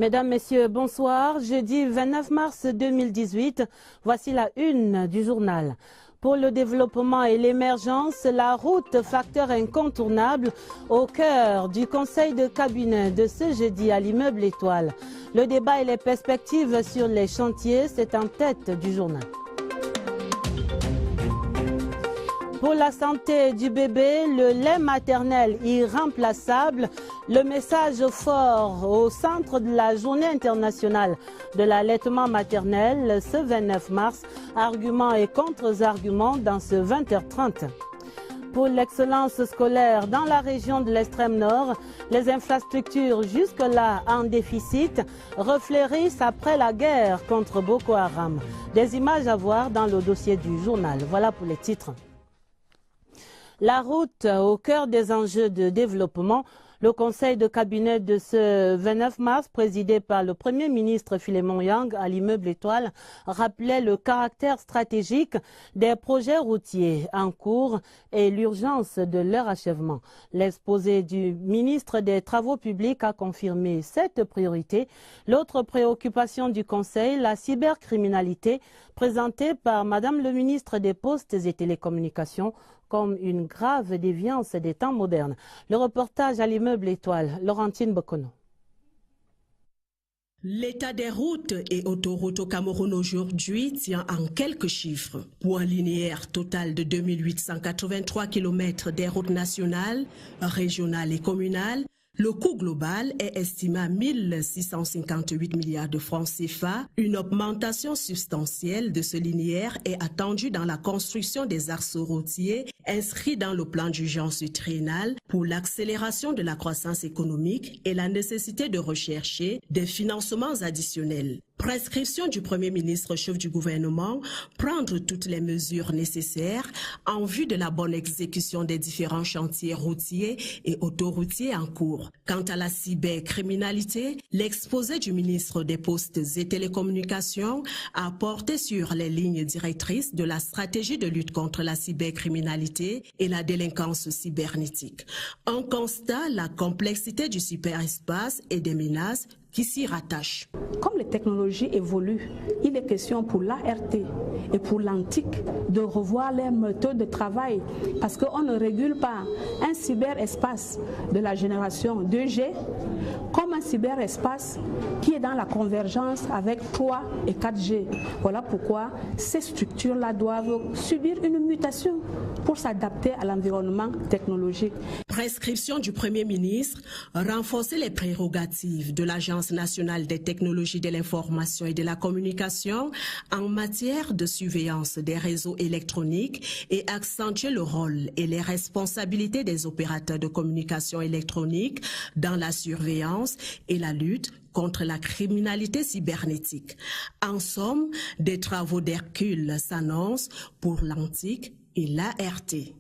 Mesdames, Messieurs, bonsoir. Jeudi 29 mars 2018, voici la une du journal. Pour le développement et l'émergence, la route, facteur incontournable au cœur du conseil de cabinet de ce jeudi à l'immeuble Étoile. Le débat et les perspectives sur les chantiers, c'est en tête du journal. Pour la santé du bébé, le lait maternel irremplaçable, le message fort au centre de la journée internationale de l'allaitement maternel ce 29 mars, arguments et contre-arguments dans ce 20h30. Pour l'excellence scolaire dans la région de l'extrême nord, les infrastructures jusque-là en déficit refleurissent après la guerre contre Boko Haram. Des images à voir dans le dossier du journal. Voilà pour les titres. La route au cœur des enjeux de développement. Le conseil de cabinet de ce 29 mars, présidé par le Premier ministre Philemon Yang à l'immeuble Étoile, rappelait le caractère stratégique des projets routiers en cours et l'urgence de leur achèvement. L'exposé du ministre des Travaux publics a confirmé cette priorité. L'autre préoccupation du conseil, la cybercriminalité, présentée par Madame le ministre des Postes et Télécommunications, comme une grave déviance des temps modernes. Le reportage à l'immeuble Étoile, Laurentine Bokono. L'état des routes et autoroutes au Cameroun aujourd'hui tient en quelques chiffres. Pour un linéaire total de 2883 km des routes nationales, régionales et communales, le coût global est estimé à 1658 milliards de francs CFA. Une augmentation substantielle de ce linéaire est attendue dans la construction des axes routiers inscrits dans le plan d'urgence triennal pour l'accélération de la croissance économique et la nécessité de rechercher des financements additionnels. Prescription du Premier ministre chef du gouvernement, prendre toutes les mesures nécessaires en vue de la bonne exécution des différents chantiers routiers et autoroutiers en cours. Quant à la cybercriminalité, l'exposé du ministre des Postes et Télécommunications a porté sur les lignes directrices de la stratégie de lutte contre la cybercriminalité et la délinquance cybernétique. On constate la complexité du cyberespace et des menaces qui s'y rattachent. Comme les technologies évoluent, il est question pour l'ART et pour l'antique de revoir les méthodes de travail parce qu'on ne régule pas un cyberespace de la génération 2G comme un cyberespace qui est dans la convergence avec 3 et 4G. Voilà pourquoi ces structures-là doivent subir une mutation pour s'adapter à l'environnement technologique. Prescription du Premier ministre, renforcer les prérogatives de l'Agence nationale des technologies de l'information et de la communication en matière de surveillance des réseaux électroniques et accentuer le rôle et les responsabilités des opérateurs de communication électronique dans la surveillance et la lutte contre la criminalité cybernétique. En somme, des travaux d'Hercule s'annoncent pour l'antique et l'ART.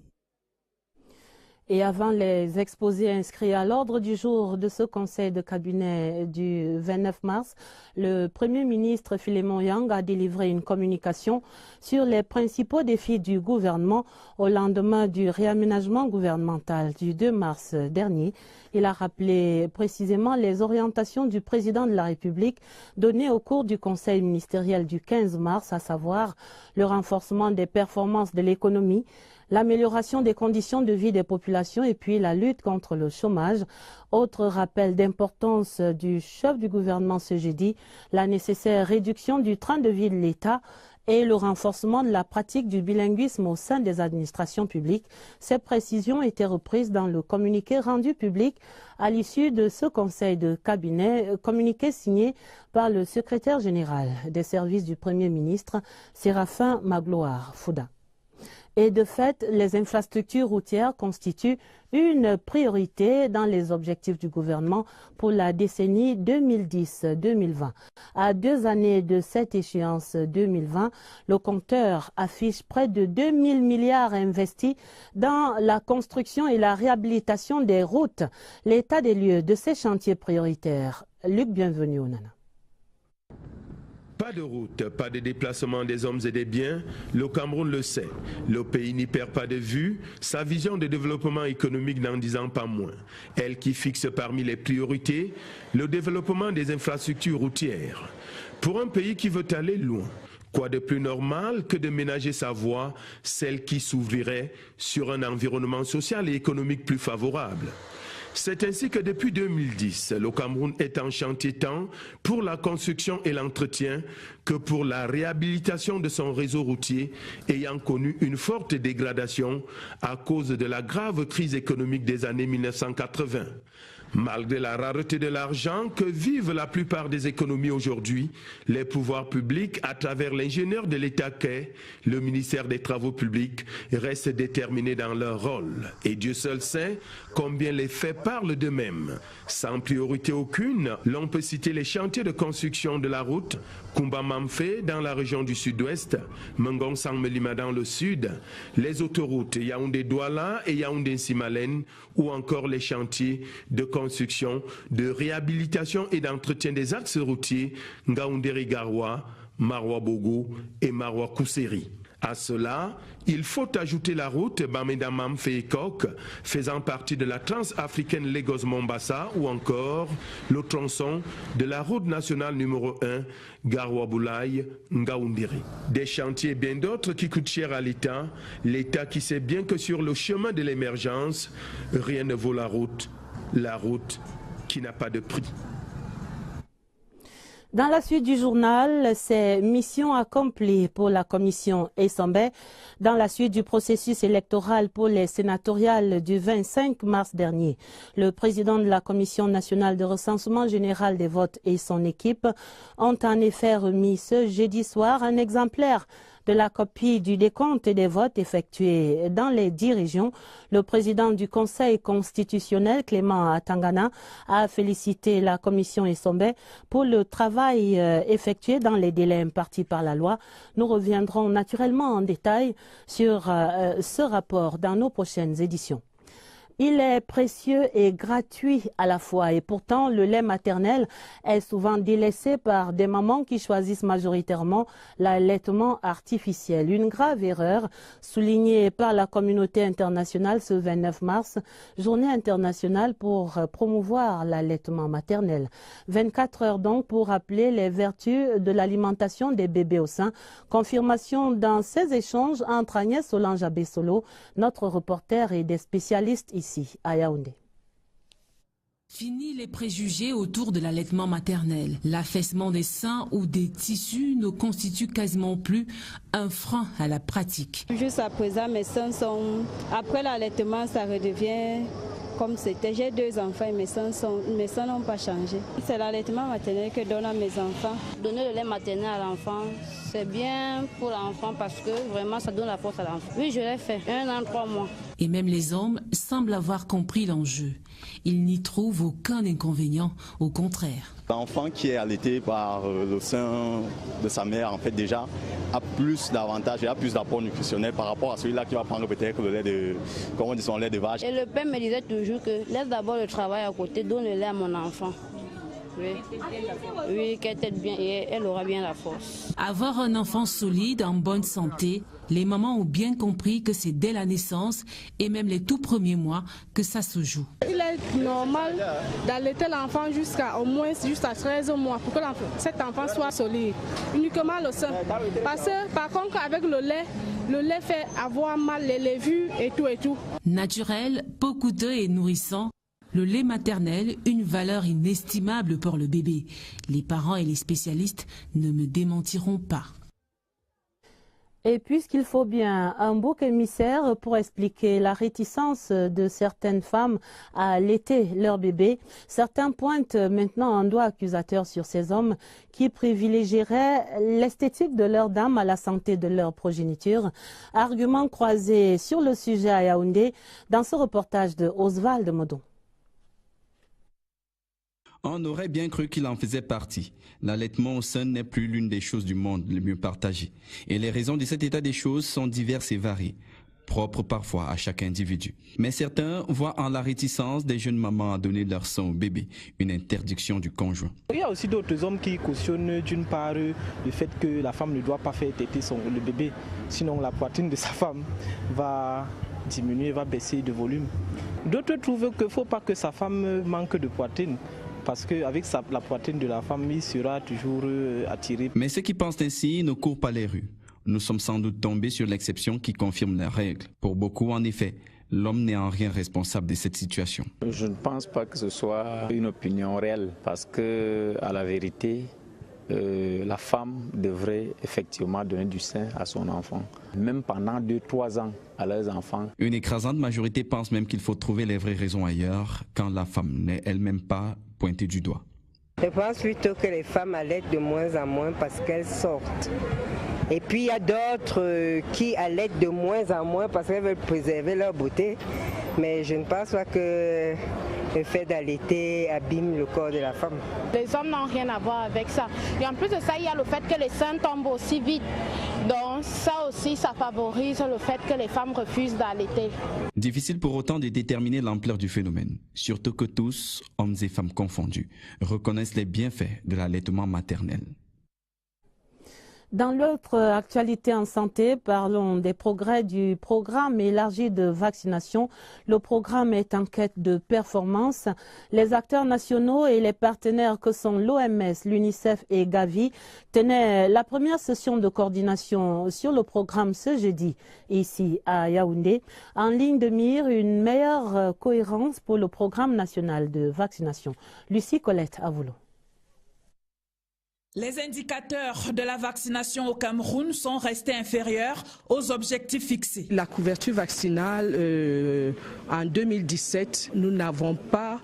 Et avant les exposés inscrits à l'ordre du jour de ce conseil de cabinet du 29 mars, le Premier ministre Philemon Yang a délivré une communication sur les principaux défis du gouvernement au lendemain du réaménagement gouvernemental du 2 mars dernier. Il a rappelé précisément les orientations du président de la République données au cours du conseil ministériel du 15 mars, à savoir le renforcement des performances de l'économie, l'amélioration des conditions de vie des populations et puis la lutte contre le chômage. Autre rappel d'importance du chef du gouvernement ce jeudi, la nécessaire réduction du train de vie de l'État et le renforcement de la pratique du bilinguisme au sein des administrations publiques. Ces précisions étaient reprises dans le communiqué rendu public à l'issue de ce conseil de cabinet, communiqué signé par le secrétaire général des services du Premier ministre, Séraphin Magloire Fouda. Et de fait, les infrastructures routières constituent une priorité dans les objectifs du gouvernement pour la décennie 2010-2020. À 2 années de cette échéance 2020, le compteur affiche près de 2000 milliards investis dans la construction et la réhabilitation des routes. L'état des lieux de ces chantiers prioritaires. Luc, bienvenue au Nana. Pas de route, pas de déplacement des hommes et des biens, le Cameroun le sait. Le pays n'y perd pas de vue sa vision de développement économique dans 10 ans pas moins. Elle qui fixe parmi les priorités le développement des infrastructures routières. Pour un pays qui veut aller loin, quoi de plus normal que de ménager sa voie, celle qui s'ouvrirait sur un environnement social et économique plus favorable. C'est ainsi que depuis 2010, le Cameroun est en chantier tant pour la construction et l'entretien que pour la réhabilitation de son réseau routier ayant connu une forte dégradation à cause de la grave crise économique des années 1980. Malgré la rareté de l'argent que vivent la plupart des économies aujourd'hui, les pouvoirs publics, à travers l'ingénieur de l'État qu'est le ministère des Travaux publics, restent déterminés dans leur rôle. Et Dieu seul sait combien les faits parlent d'eux-mêmes. Sans priorité aucune, l'on peut citer les chantiers de construction de la route Kumba-Mamfé dans la région du sud-ouest, Mengong-Sang-Melima dans le sud, les autoroutes Yaoundé-Douala et Yaoundé-Nsimalen ou encore les chantiers de construction, de réhabilitation et d'entretien des axes routiers Ngaoundéry-Garoua, Marwa-Bogo et Marwa-Kousseri. À cela, il faut ajouter la route Bamenda-Mamfé-Kok, faisant partie de la transafricaine Lagos-Mombasa ou encore le tronçon de la route nationale numéro 1 Garoua-Boulaye-Ngaoundéry. Des chantiers bien d'autres qui coûtent cher à l'État qui sait bien que sur le chemin de l'émergence, rien ne vaut la route qui n'a pas de prix. Dans la suite du journal, c'est mission accomplie pour la commission Essambé dans la suite du processus électoral pour les sénatoriales du 25 mars dernier. Le président de la Commission nationale de recensement général des votes et son équipe ont en effet remis ce jeudi soir un exemplaire de la copie du décompte des votes effectués dans les 10 régions. Le président du Conseil constitutionnel, Clément Atangana, a félicité la commission Essambé pour le travail effectué dans les délais impartis par la loi. Nous reviendrons naturellement en détail sur ce rapport dans nos prochaines éditions. Il est précieux et gratuit à la fois et pourtant le lait maternel est souvent délaissé par des mamans qui choisissent majoritairement l'allaitement artificiel. Une grave erreur soulignée par la communauté internationale ce 29 mars, journée internationale pour promouvoir l'allaitement maternel. 24 heures donc pour rappeler les vertus de l'alimentation des bébés au sein. Confirmation dans ces échanges entre Agnès Solange Abessolo, notre reporter et des spécialistes ici à Yaoundé. Fini les préjugés autour de l'allaitement maternel. L'affaissement des seins ou des tissus ne constitue quasiment plus un frein à la pratique. Jusqu'à présent, mes seins sont... Après l'allaitement, ça redevient comme c'était. J'ai 2 enfants et mes seins n'ont pas changé. C'est l'allaitement maternel que je donne à mes enfants. Donner le lait maternel à l'enfant, c'est bien pour l'enfant parce que vraiment ça donne la force à l'enfant. Oui, je l'ai fait, 1 an, 3 mois. Et même les hommes semblent avoir compris l'enjeu. Ils n'y trouvent aucun inconvénient, au contraire. L'enfant qui est allaité par le sein de sa mère, en fait, déjà, a plus d'avantages et a plus d'apports nutritionnels par rapport à celui-là qui va prendre peut-être le lait de, comment on dit, son lait de vache. Et le père me disait toujours que laisse d'abord le travail à côté, donne le lait à mon enfant. Oui, qu'elle t'aide bien et elle aura bien la force. Avoir un enfant solide, en bonne santé, les mamans ont bien compris que c'est dès la naissance et même les tout premiers mois que ça se joue. Il est normal d'allaiter l'enfant jusqu'à au moins 13 mois pour que cet enfant soit solide. Uniquement le sein. Parce que par contre avec le lait fait avoir mal les vues et tout. Naturel, peu coûteux et nourrissant. Le lait maternel, une valeur inestimable pour le bébé. Les parents et les spécialistes ne me démentiront pas. Et puisqu'il faut bien un bouc émissaire pour expliquer la réticence de certaines femmes à allaiter leur bébé, certains pointent maintenant un doigt accusateur sur ces hommes qui privilégieraient l'esthétique de leur dame à la santé de leur progéniture. Arguments croisés sur le sujet à Yaoundé dans ce reportage de Oswald Modon. On aurait bien cru qu'il en faisait partie. L'allaitement au sein n'est plus l'une des choses du monde les mieux partagées. Et les raisons de cet état des choses sont diverses et variées. propre parfois à chaque individu. Mais certains voient en la réticence des jeunes mamans à donner leur sang au bébé une interdiction du conjoint. Il y a aussi d'autres hommes qui cautionnent d'une part le fait que la femme ne doit pas faire téter le bébé, sinon la poitrine de sa femme va diminuer, va baisser de volume. D'autres trouvent qu'il ne faut pas que sa femme manque de poitrine, parce qu'avec la poitrine de la femme, il sera toujours attiré. Mais ceux qui pensent ainsi ne courent pas les rues. Nous sommes sans doute tombés sur l'exception qui confirme la règle. Pour beaucoup, en effet, l'homme n'est en rien responsable de cette situation. Je ne pense pas que ce soit une opinion réelle, parce que, à la vérité, la femme devrait effectivement donner du sein à son enfant, même pendant 2-3 ans à leurs enfants. Une écrasante majorité pense même qu'il faut trouver les vraies raisons ailleurs, quand la femme n'est elle-même pas pointée du doigt. Je pense plutôt que les femmes allaitent de moins en moins parce qu'elles sortent. Et puis il y a d'autres qui allaitent de moins en moins parce qu'elles veulent préserver leur beauté. Mais je ne pense pas que le fait d'allaiter abîme le corps de la femme. Les hommes n'ont rien à voir avec ça. Et en plus de ça, il y a le fait que les seins tombent aussi vite. Donc ça aussi, ça favorise le fait que les femmes refusent d'allaiter. Difficile pour autant de déterminer l'ampleur du phénomène, surtout que tous, hommes et femmes confondus, reconnaissent les bienfaits de l'allaitement maternel. Dans l'autre actualité en santé, parlons des progrès du programme élargi de vaccination. Le programme est en quête de performance. Les acteurs nationaux et les partenaires que sont l'OMS, l'UNICEF et Gavi tenaient la première session de coordination sur le programme ce jeudi, ici à Yaoundé. En ligne de mire, une meilleure cohérence pour le programme national de vaccination. Lucie Colette Avoulo. Les indicateurs de la vaccination au Cameroun sont restés inférieurs aux objectifs fixés. La couverture vaccinale, en 2017, nous n'avons pas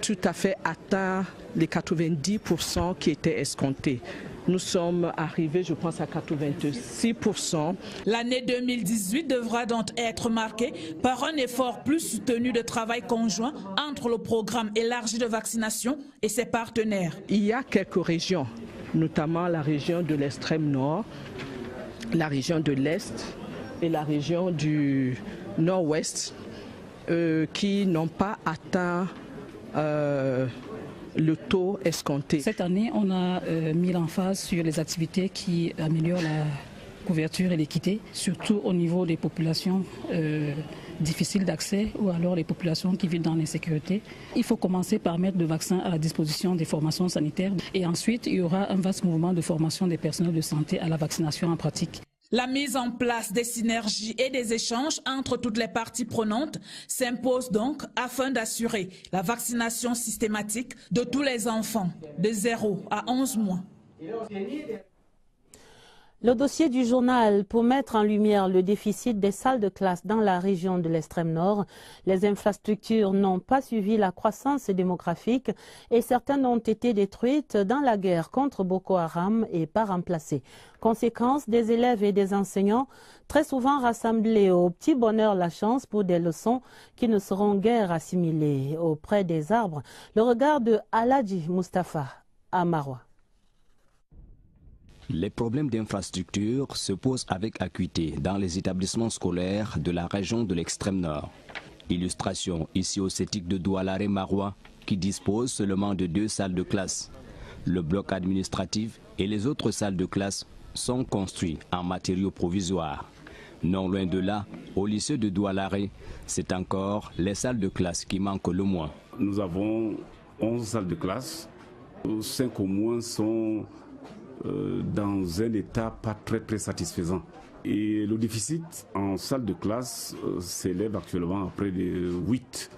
tout à fait atteint les 90% qui étaient escomptés. Nous sommes arrivés, je pense, à 86%. L'année 2018 devra donc être marquée par un effort plus soutenu de travail conjoint entre le programme élargi de vaccination et ses partenaires. Il y a quelques régions, notamment la région de l'extrême nord, la région de l'Est et la région du nord-ouest qui n'ont pas atteint le taux escompté. Cette année, on a mis l'emphase sur les activités qui améliorent la couverture et l'équité, surtout au niveau des populations difficiles d'accès ou alors les populations qui vivent dans l'insécurité. Il faut commencer par mettre le vaccin à la disposition des formations sanitaires et ensuite il y aura un vaste mouvement de formation des personnels de santé à la vaccination en pratique. La mise en place des synergies et des échanges entre toutes les parties prenantes s'impose donc afin d'assurer la vaccination systématique de tous les enfants de 0 à 11 mois. Le dossier du journal pour mettre en lumière le déficit des salles de classe dans la région de l'extrême nord. Les infrastructures n'ont pas suivi la croissance démographique et certaines ont été détruites dans la guerre contre Boko Haram et pas remplacées. Conséquence, des élèves et des enseignants très souvent rassemblés au petit bonheur la chance pour des leçons qui ne seront guère assimilées auprès des arbres. Le regard de Aladji Mustafa à Maroua. Les problèmes d'infrastructure se posent avec acuité dans les établissements scolaires de la région de l'extrême nord. Illustration ici au CETIC de Doualare Maroua qui dispose seulement de 2 salles de classe. Le bloc administratif et les autres salles de classe sont construits en matériaux provisoires. Non loin de là, au lycée de Doualare, c'est encore les salles de classe qui manquent le moins. Nous avons 11 salles de classe, 5 au moins sont dans un état pas très satisfaisant. Et le déficit en salle de classe s'élève actuellement à près de 8.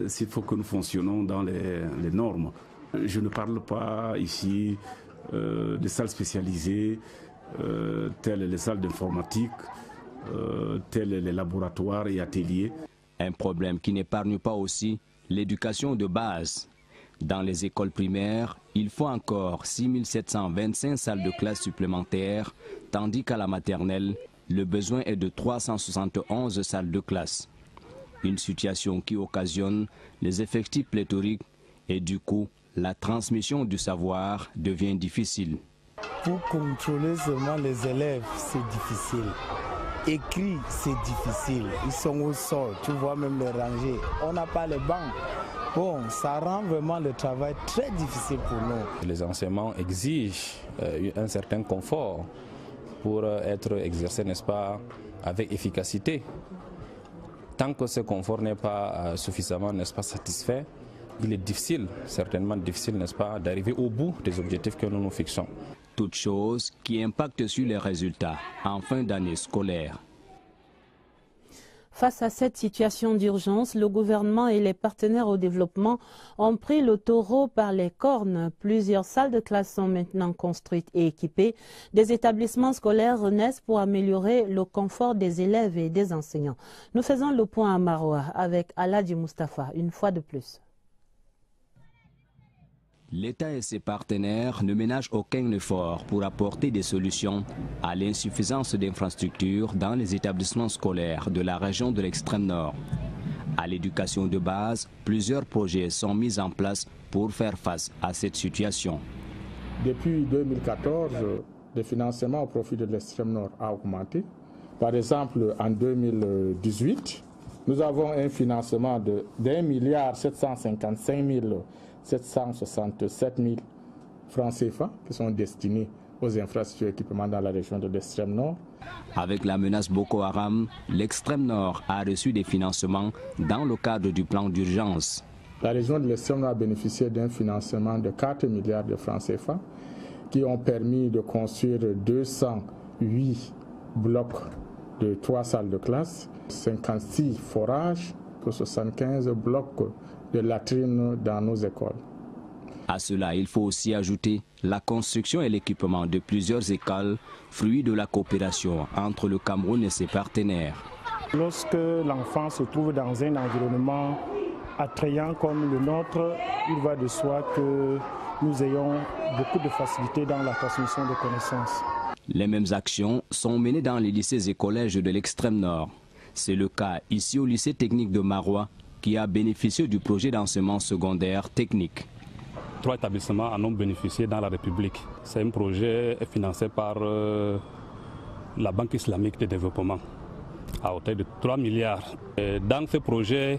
S'il faut que nous fonctionnons dans les normes. Je ne parle pas ici de salles spécialisées, telles les salles d'informatique, tels les laboratoires et ateliers. Un problème qui n'épargne pas aussi l'éducation de base. Dans les écoles primaires, il faut encore 6725 salles de classe supplémentaires, tandis qu'à la maternelle, le besoin est de 371 salles de classe. Une situation qui occasionne les effectifs pléthoriques et du coup, la transmission du savoir devient difficile. Pour contrôler seulement les élèves, c'est difficile. écrit, c'est difficile. Ils sont au sol, tu vois même les rangées. On n'a pas les bancs. Bon, ça rend vraiment le travail très difficile pour nous. Les enseignements exigent un certain confort pour être exercé, n'est-ce pas, avec efficacité. Tant que ce confort n'est pas suffisamment, n'est-ce pas, satisfait, il est difficile, certainement difficile, n'est-ce pas, d'arriver au bout des objectifs que nous nous fixons. Toute chose qui impacte sur les résultats en fin d'année scolaire. Face à cette situation d'urgence, le gouvernement et les partenaires au développement ont pris le taureau par les cornes. Plusieurs salles de classe sont maintenant construites et équipées. Des établissements scolaires renaissent pour améliorer le confort des élèves et des enseignants. Nous faisons le point à Maroua avec Aladji Mustafa, une fois de plus. L'État et ses partenaires ne ménagent aucun effort pour apporter des solutions à l'insuffisance d'infrastructures dans les établissements scolaires de la région de l'extrême nord. À l'éducation de base, plusieurs projets sont mis en place pour faire face à cette situation. Depuis 2014, le financement au profit de l'extrême nord a augmenté. Par exemple, en 2018, nous avons un financement de 1,755,767 000 francs CFA qui sont destinés aux infrastructures et équipements dans la région de l'extrême nord. Avec la menace Boko Haram, l'extrême nord a reçu des financements dans le cadre du plan d'urgence. La région de l'extrême nord a bénéficié d'un financement de 4 milliards de francs CFA qui ont permis de construire 208 blocs de 3 salles de classe, 56 forages pour 75 blocs de latrines dans nos écoles. À cela, il faut aussi ajouter la construction et l'équipement de plusieurs écoles, fruits de la coopération entre le Cameroun et ses partenaires. Lorsque l'enfant se trouve dans un environnement attrayant comme le nôtre, il va de soi que nous ayons beaucoup de facilité dans la transmission de connaissances. Les mêmes actions sont menées dans les lycées et collèges de l'extrême nord. C'est le cas ici au lycée technique de Maroua qui a bénéficié du projet d'enseignement secondaire technique. 3 établissements en ont bénéficié dans la République. C'est un projet financé par la Banque islamique de développement à hauteur de 3 milliards. Dans ce projet,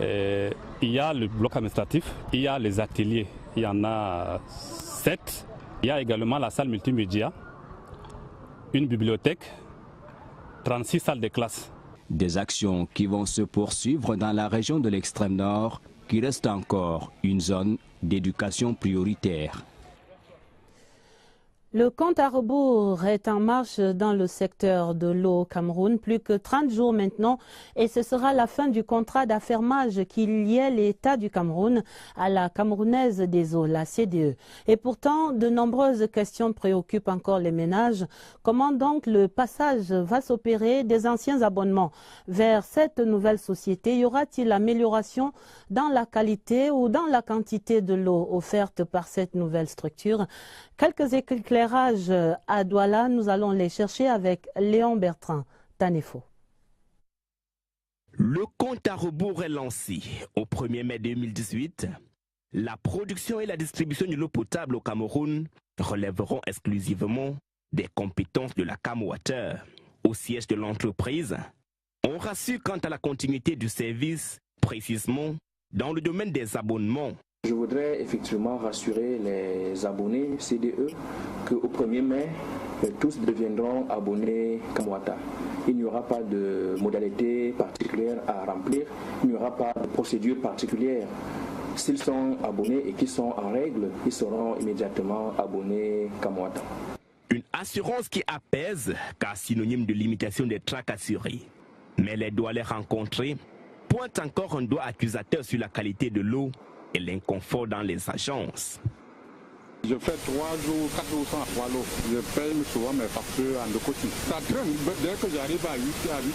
il y a le bloc administratif, il y a les ateliers, il y en a 7. Il y a également la salle multimédia, une bibliothèque, 36 salles de classe. Des actions qui vont se poursuivre dans la région de l'extrême nord, qui reste encore une zone d'éducation prioritaire. Le compte à rebours est en marche dans le secteur de l'eau au Cameroun, plus que 30 jours maintenant, et ce sera la fin du contrat d'affermage qui liait l'État du Cameroun à la Camerounaise des eaux, la CDE. Et pourtant, de nombreuses questions préoccupent encore les ménages. Comment donc le passage va s'opérer des anciens abonnements vers cette nouvelle société? Y aura-t-il amélioration dans la qualité ou dans la quantité de l'eau offerte par cette nouvelle structure? Quelques éclairages à Douala, nous allons les chercher avec Léon Bertrand. Tanefo. Le compte à rebours est lancé. Au 1er mai 2018, la production et la distribution de l'eau potable au Cameroun relèveront exclusivement des compétences de la CamWater. Au siège de l'entreprise, on rassure quant à la continuité du service, précisément dans le domaine des abonnements. Je voudrais effectivement rassurer les abonnés CDE qu'au 1er mai, tous deviendront abonnés CamWater. Il n'y aura pas de modalité particulière à remplir, il n'y aura pas de procédure particulière. S'ils sont abonnés et qu'ils sont en règle, ils seront immédiatement abonnés CamWater. Une assurance qui apaise, car synonyme de limitation des tracasseries. Mais les douaniers rencontrés pointent encore un doigt accusateur sur la qualité de l'eau et l'inconfort dans les agences. Je fais 3 jours, 4 jours sans avoir l'eau. Je paye souvent mes factures en décotis. Ça traîne. Dès que j'arrive à 8 heures, il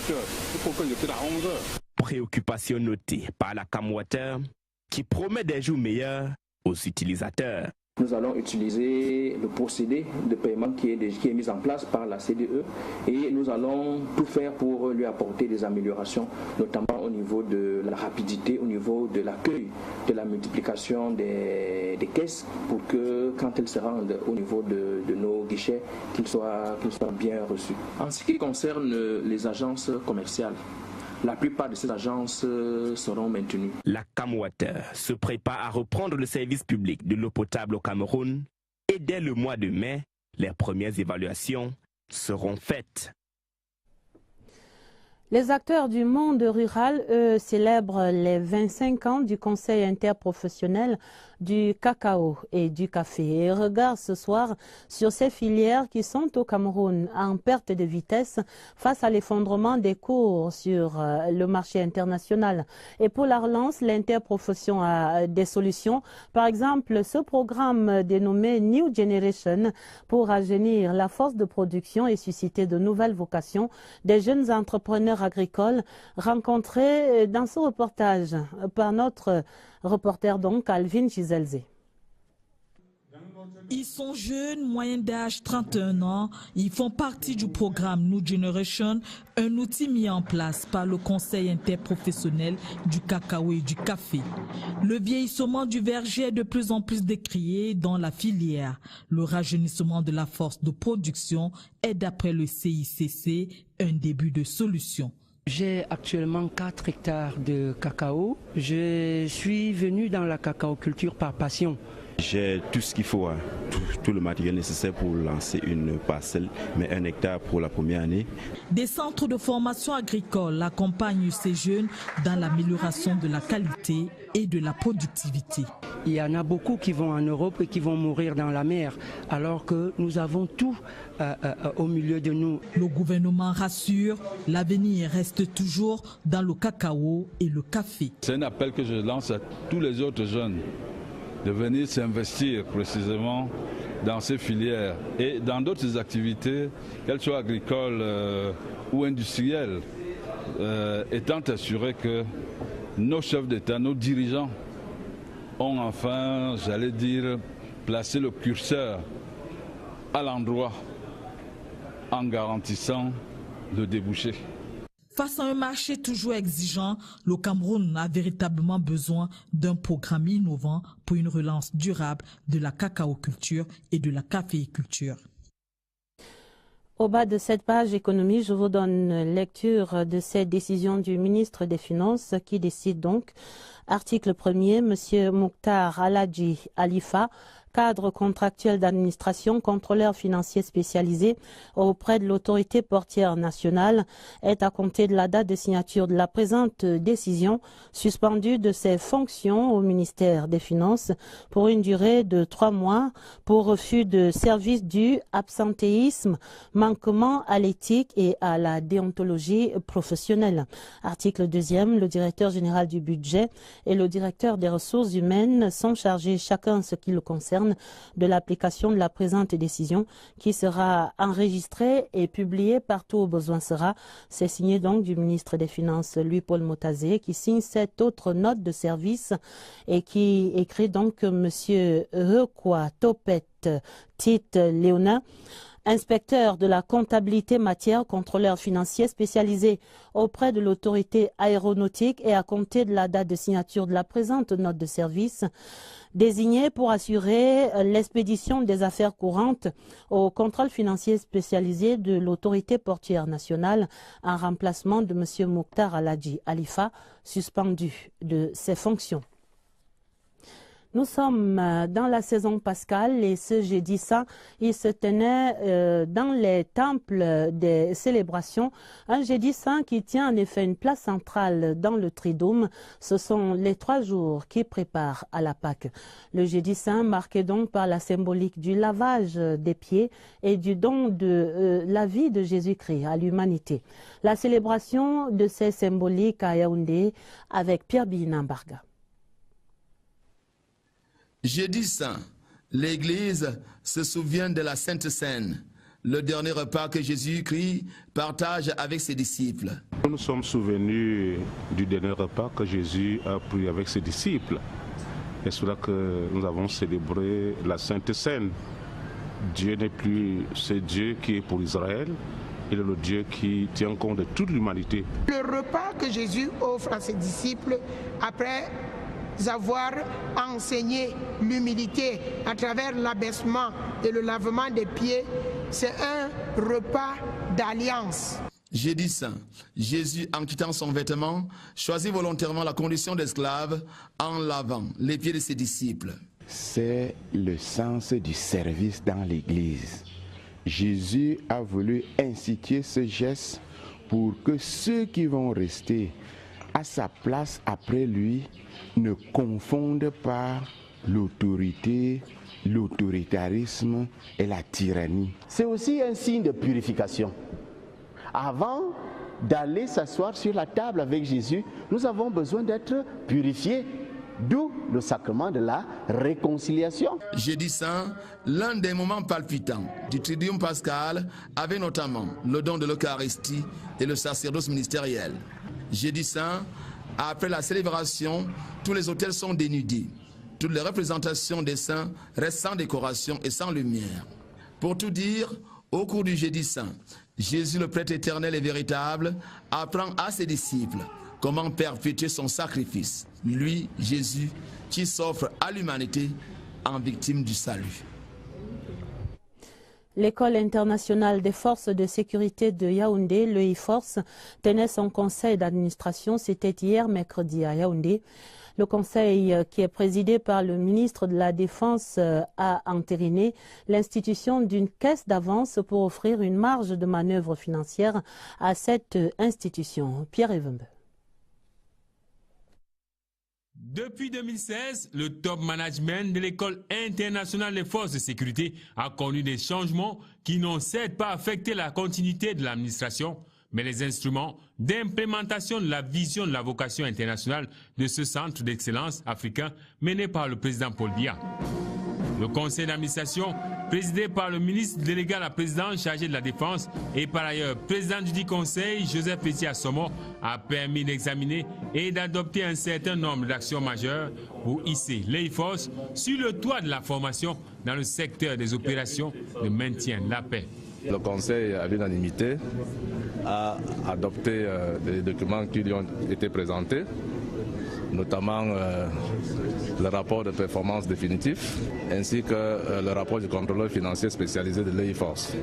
faut que je quitte à 11 heures. Préoccupation notée par la CamWater qui promet des jours meilleurs aux utilisateurs. Nous allons utiliser le procédé de paiement qui est mis en place par la CDE et nous allons tout faire pour lui apporter des améliorations, notamment au niveau de la rapidité, au niveau de l'accueil, de la multiplication des caisses pour que quand elles se rendent au niveau de nos guichets, qu'ils soient bien reçus. En ce qui concerne les agences commerciales, la plupart de ces agences seront maintenues. La CAMWater se prépare à reprendre le service public de l'eau potable au Cameroun et dès le mois de mai, les premières évaluations seront faites. Les acteurs du monde rural, eux, célèbrent les 25 ans du Conseil interprofessionnel du cacao et du café et regardent ce soir sur ces filières qui sont au Cameroun en perte de vitesse face à l'effondrement des cours sur le marché international. Et pour la relance, l'interprofession a des solutions. Par exemple, ce programme dénommé New Generation pour rajeunir la force de production et susciter de nouvelles vocations des jeunes entrepreneurs agricoles rencontrés dans ce reportage par notre reporter donc Alvin Gizelze. Ils sont jeunes, moyenne d'âge 31 ans. Ils font partie du programme New Generation, un outil mis en place par le Conseil interprofessionnel du cacao et du café. Le vieillissement du verger est de plus en plus décrié dans la filière. Le rajeunissement de la force de production est, d'après le CICC, un début de solution. J'ai actuellement 4 hectares de cacao. Je suis venu dans la cacaoculture par passion. J'ai tout ce qu'il faut, tout le matériel nécessaire pour lancer une parcelle, mais 1 hectare pour la première année. Des centres de formation agricole accompagnent ces jeunes dans l'amélioration de la qualité et de la productivité. Il y en a beaucoup qui vont en Europe et qui vont mourir dans la mer, alors que nous avons tout au milieu de nous. Le gouvernement rassure, l'avenir reste toujours dans le cacao et le café. C'est un appel que je lance à tous les autres jeunes de venir s'investir précisément dans ces filières et dans d'autres activités, qu'elles soient agricoles ou industrielles, étant assuré que nos chefs d'État, nos dirigeants ont enfin, j'allais dire, placé le curseur à l'endroit en garantissant le débouché. Face à un marché toujours exigeant, le Cameroun a véritablement besoin d'un programme innovant pour une relance durable de la cacaoculture et de la caféiculture. Au bas de cette page économie, je vous donne lecture de cette décision du ministre des Finances qui décide donc, article 1er, M. Mouktar Aladji Alifa, cadre contractuel d'administration, contrôleur financier spécialisé auprès de l'autorité portière nationale, est à compter de la date de signature de la présente décision suspendu de ses fonctions au ministère des Finances pour une durée de 3 mois pour refus de service dû, absentéisme, manquement à l'éthique et à la déontologie professionnelle. Article 2e, le directeur général du budget et le directeur des ressources humaines sont chargés chacun en ce qui le concerne de l'application de la présente décision qui sera enregistrée et publiée partout où besoin sera. C'est signé donc du ministre des Finances Louis-Paul Motazé qui signe cette autre note de service et qui écrit donc Monsieur Rekwa Topet Tite Léonin, inspecteur de la comptabilité matière, contrôleur financier spécialisé auprès de l'autorité aéronautique et à compter de la date de signature de la présente note de service, désigné pour assurer l'expédition des affaires courantes au contrôle financier spécialisé de l'autorité portière nationale en remplacement de M. Mouktar Aladji Alifa, suspendu de ses fonctions. Nous sommes dans la saison pascale et ce jeudi saint, il se tenait dans les temples des célébrations un jeudi saint qui tient en effet une place centrale dans le Triduum. Ce sont les 3 jours qui préparent à la Pâque. Le jeudi saint marqué donc par la symbolique du lavage des pieds et du don de la vie de Jésus-Christ à l'humanité. La célébration de ces symboliques à Yaoundé avec Pierre Binambarga. Jeudi saint, l'Église se souvient de la Sainte Seine, le dernier repas que Jésus-Christ partage avec ses disciples. Nous nous sommes souvenus du dernier repas que Jésus a pris avec ses disciples. Et c'est là que nous avons célébré la Sainte Seine. Dieu n'est plus ce Dieu qui est pour Israël, il est le Dieu qui tient compte de toute l'humanité. Le repas que Jésus offre à ses disciples après avoir enseigné l'humilité à travers l'abaissement et le lavement des pieds, c'est un repas d'alliance. Jeudi saint, Jésus, en quittant son vêtement, choisit volontairement la condition d'esclave en lavant les pieds de ses disciples. C'est le sens du service dans l'Église. Jésus a voulu instituer ce geste pour que ceux qui vont rester à sa place après lui ne confondent pas l'autorité, l'autoritarisme et la tyrannie. C'est aussi un signe de purification. Avant d'aller s'asseoir sur la table avec Jésus, nous avons besoin d'être purifiés, d'où le sacrement de la réconciliation. Jeudi saint, l'un des moments palpitants du Triduum pascal avait notamment le don de l'Eucharistie et le sacerdoce ministériel. Jeudi saint, après la célébration, tous les autels sont dénudés. Toutes les représentations des saints restent sans décoration et sans lumière. Pour tout dire, au cours du Jeudi saint, Jésus, le prêtre éternel et véritable, apprend à ses disciples comment perpétuer son sacrifice. Lui, Jésus, qui s'offre à l'humanité en victime du salut. L'École internationale des forces de sécurité de Yaoundé, l'EIFORCE, tenait son conseil d'administration. C'était hier, mercredi, à Yaoundé. Le conseil, qui est présidé par le ministre de la Défense, a entériné l'institution d'une caisse d'avance pour offrir une marge de manœuvre financière à cette institution. Pierre Evembe. Depuis 2016, le top management de l'École internationale des forces de sécurité a connu des changements qui n'ont certes pas affecté la continuité de l'administration, mais les instruments d'implémentation de la vision de la vocation internationale de ce centre d'excellence africain mené par le président Paul Biya. Le conseil d'administration, présidé par le ministre délégué à la présidence chargé de la défense et par ailleurs président du dit conseil, Joseph Petit-Assomo, a permis d'examiner et d'adopter un certain nombre d'actions majeures pour hisser l'EIFORCE sur le toit de la formation dans le secteur des opérations de maintien de la paix. Le Conseil, à l'unanimité, a adopté des documents qui lui ont été présentés, notamment le rapport de performance définitif, ainsi que le rapport du contrôleur financier spécialisé de l'EIFORCE.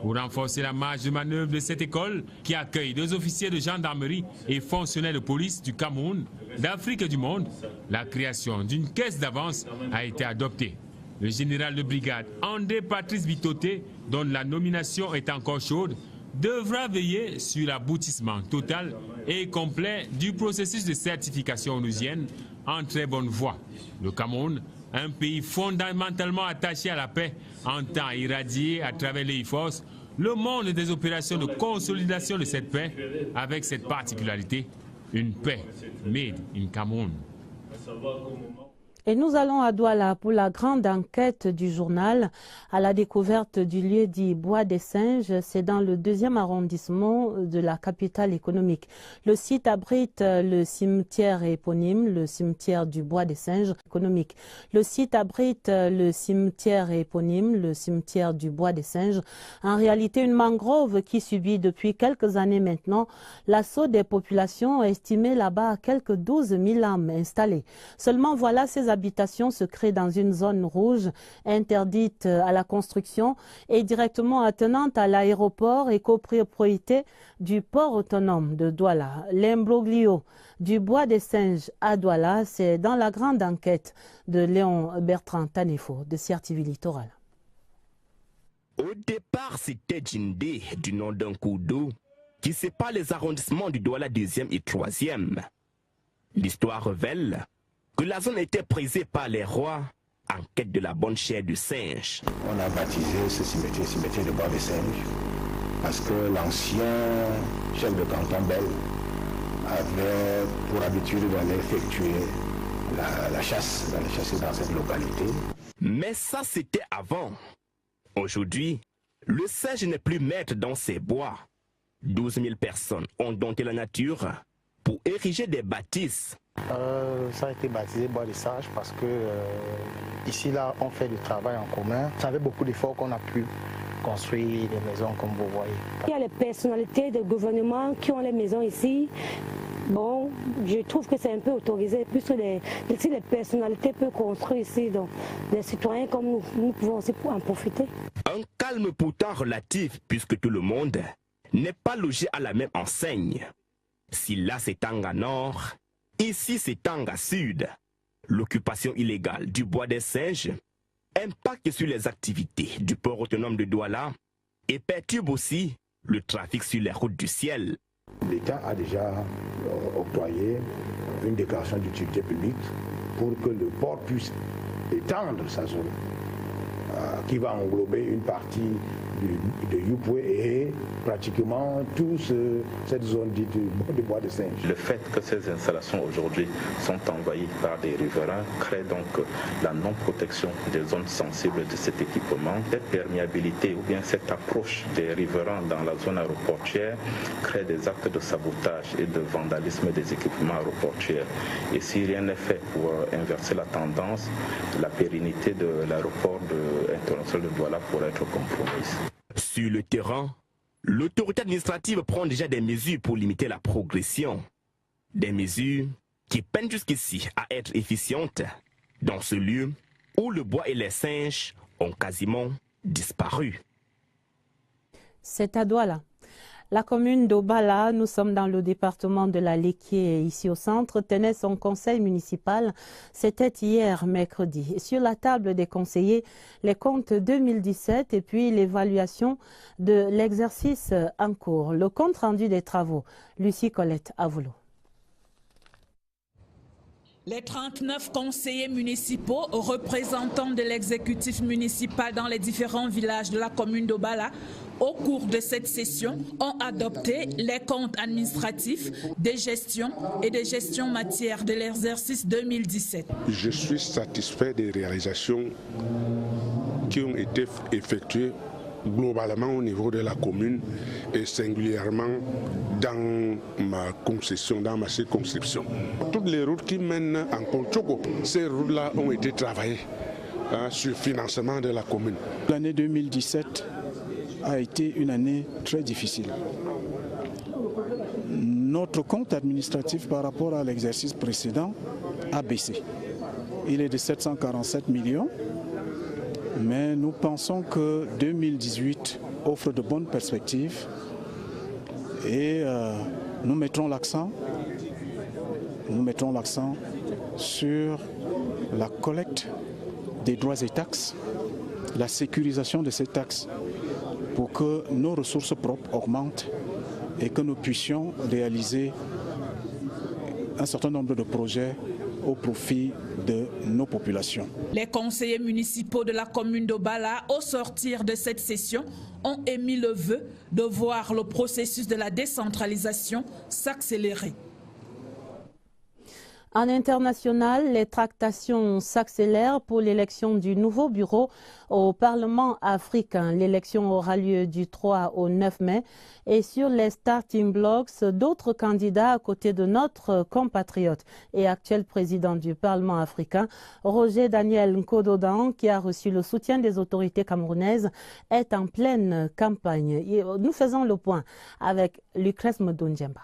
Pour renforcer la marge de manœuvre de cette école, qui accueille 2 officiers de gendarmerie et fonctionnaires de police du Cameroun, d'Afrique et du monde, la création d'une caisse d'avance a été adoptée. Le général de brigade André Patrice Bitoté, dont la nomination est encore chaude, devra veiller sur l'aboutissement total et complet du processus de certification onusienne en très bonne voie. Le Cameroun, un pays fondamentalement attaché à la paix, entend irradier à travers l'EIFORCE le monde des opérations de consolidation de cette paix, avec cette particularité, une paix made in Cameroun. Et nous allons à Douala pour la grande enquête du journal à la découverte du lieu dit Bois des Singes. C'est dans le 2e arrondissement de la capitale économique. Le site abrite le cimetière éponyme, le cimetière du Bois des Singes économique. Le site abrite le cimetière éponyme, le cimetière du Bois des Singes. En réalité, une mangrove qui subit depuis quelques années maintenant l'assaut des populations estimées là-bas à quelques 12 000 âmes installées. Seulement voilà, ces habitations se créent dans une zone rouge interdite à la construction et directement attenante à l'aéroport et copropriété du port autonome de Douala. L'imbroglio du Bois des Singes à Douala, c'est dans la grande enquête de Léon Bertrand Tanefo de CRTV Littoral. Au départ, c'était Djindé, du nom d'un cours d'eau, qui sépare les arrondissements du Douala 2e et 3e. L'histoire révèle que la zone était prisée par les rois en quête de la bonne chair du singe. On a baptisé ce cimetière de Bois des Singes, parce que l'ancien chef de canton Bel avait pour habitude d'aller effectuer la chasse, d'aller chasser dans cette localité. Mais ça, c'était avant. Aujourd'hui, le singe n'est plus maître dans ses bois. 12 000 personnes ont dompté la nature pour ériger des bâtisses Ça a été baptisé Bois des Sages parce que ici, là, on fait du travail en commun. C'est avec beaucoup d'efforts qu'on a pu construire des maisons comme vous voyez. Il y a les personnalités de gouvernement qui ont les maisons ici. Bon, je trouve que c'est un peu autorisé, puisque si les personnalités peuvent construire ici, donc les citoyens comme nous pouvons aussi en profiter. Un calme pourtant relatif, puisque tout le monde n'est pas logé à la même enseigne. Si là c'est Tanga Nord, ici c'est Tanga Sud. L'occupation illégale du bois des singes impacte sur les activités du port autonome de Douala et perturbe aussi le trafic sur les routes du ciel. L'État a déjà octroyé une déclaration d'utilité publique pour que le port puisse étendre sa zone, qui va englober une partie de Yupoué et pratiquement toute cette zone dite de bois de singe. Le fait que ces installations aujourd'hui sont envahies par des riverains crée donc la non-protection des zones sensibles de cet équipement. Cette perméabilité ou bien cette approche des riverains dans la zone aéroportuaire crée des actes de sabotage et de vandalisme des équipements aéroportuaires. Et si rien n'est fait pour inverser la tendance, la pérennité de l'aéroport international de Douala pourrait être compromise. Sur le terrain, l'autorité administrative prend déjà des mesures pour limiter la progression. Des mesures qui peinent jusqu'ici à être efficientes dans ce lieu où le bois et les singes ont quasiment disparu. C'est à Douala. La commune d'Obala, nous sommes dans le département de la Léquié, ici au centre, tenait son conseil municipal. C'était hier, mercredi. Sur la table des conseillers, les comptes 2017 et puis l'évaluation de l'exercice en cours. Le compte rendu des travaux. Lucie Colette Avoulou. Les 39 conseillers municipaux, représentants de l'exécutif municipal dans les différents villages de la commune d'Obala, au cours de cette session, ont adopté les comptes administratifs, des gestions et des gestions matières de l'exercice 2017. Je suis satisfait des réalisations qui ont été effectuées globalement au niveau de la commune et singulièrement dans ma concession, dans ma circonscription. Toutes les routes qui mènent en Kolchogo, ces routes-là ont été travaillées sur le financement de la commune. L'année 2017 a été une année très difficile. Notre compte administratif par rapport à l'exercice précédent a baissé. Il est de 747 millions. Mais nous pensons que 2018 offre de bonnes perspectives et nous mettrons l'accent sur la collecte des droits et taxes, la sécurisation de ces taxes pour que nos ressources propres augmentent et que nous puissions réaliser un certain nombre de projets au profit de nos populations. Les conseillers municipaux de la commune d'Obala, au sortir de cette session, ont émis le vœu de voir le processus de la décentralisation s'accélérer. En international, les tractations s'accélèrent pour l'élection du nouveau bureau au Parlement africain. L'élection aura lieu du 3 au 9 mai. Et sur les starting blocks, d'autres candidats à côté de notre compatriote et actuel président du Parlement africain, Roger Daniel Nkododan, qui a reçu le soutien des autorités camerounaises, est en pleine campagne. Et nous faisons le point avec Lucrèce Modondjemba.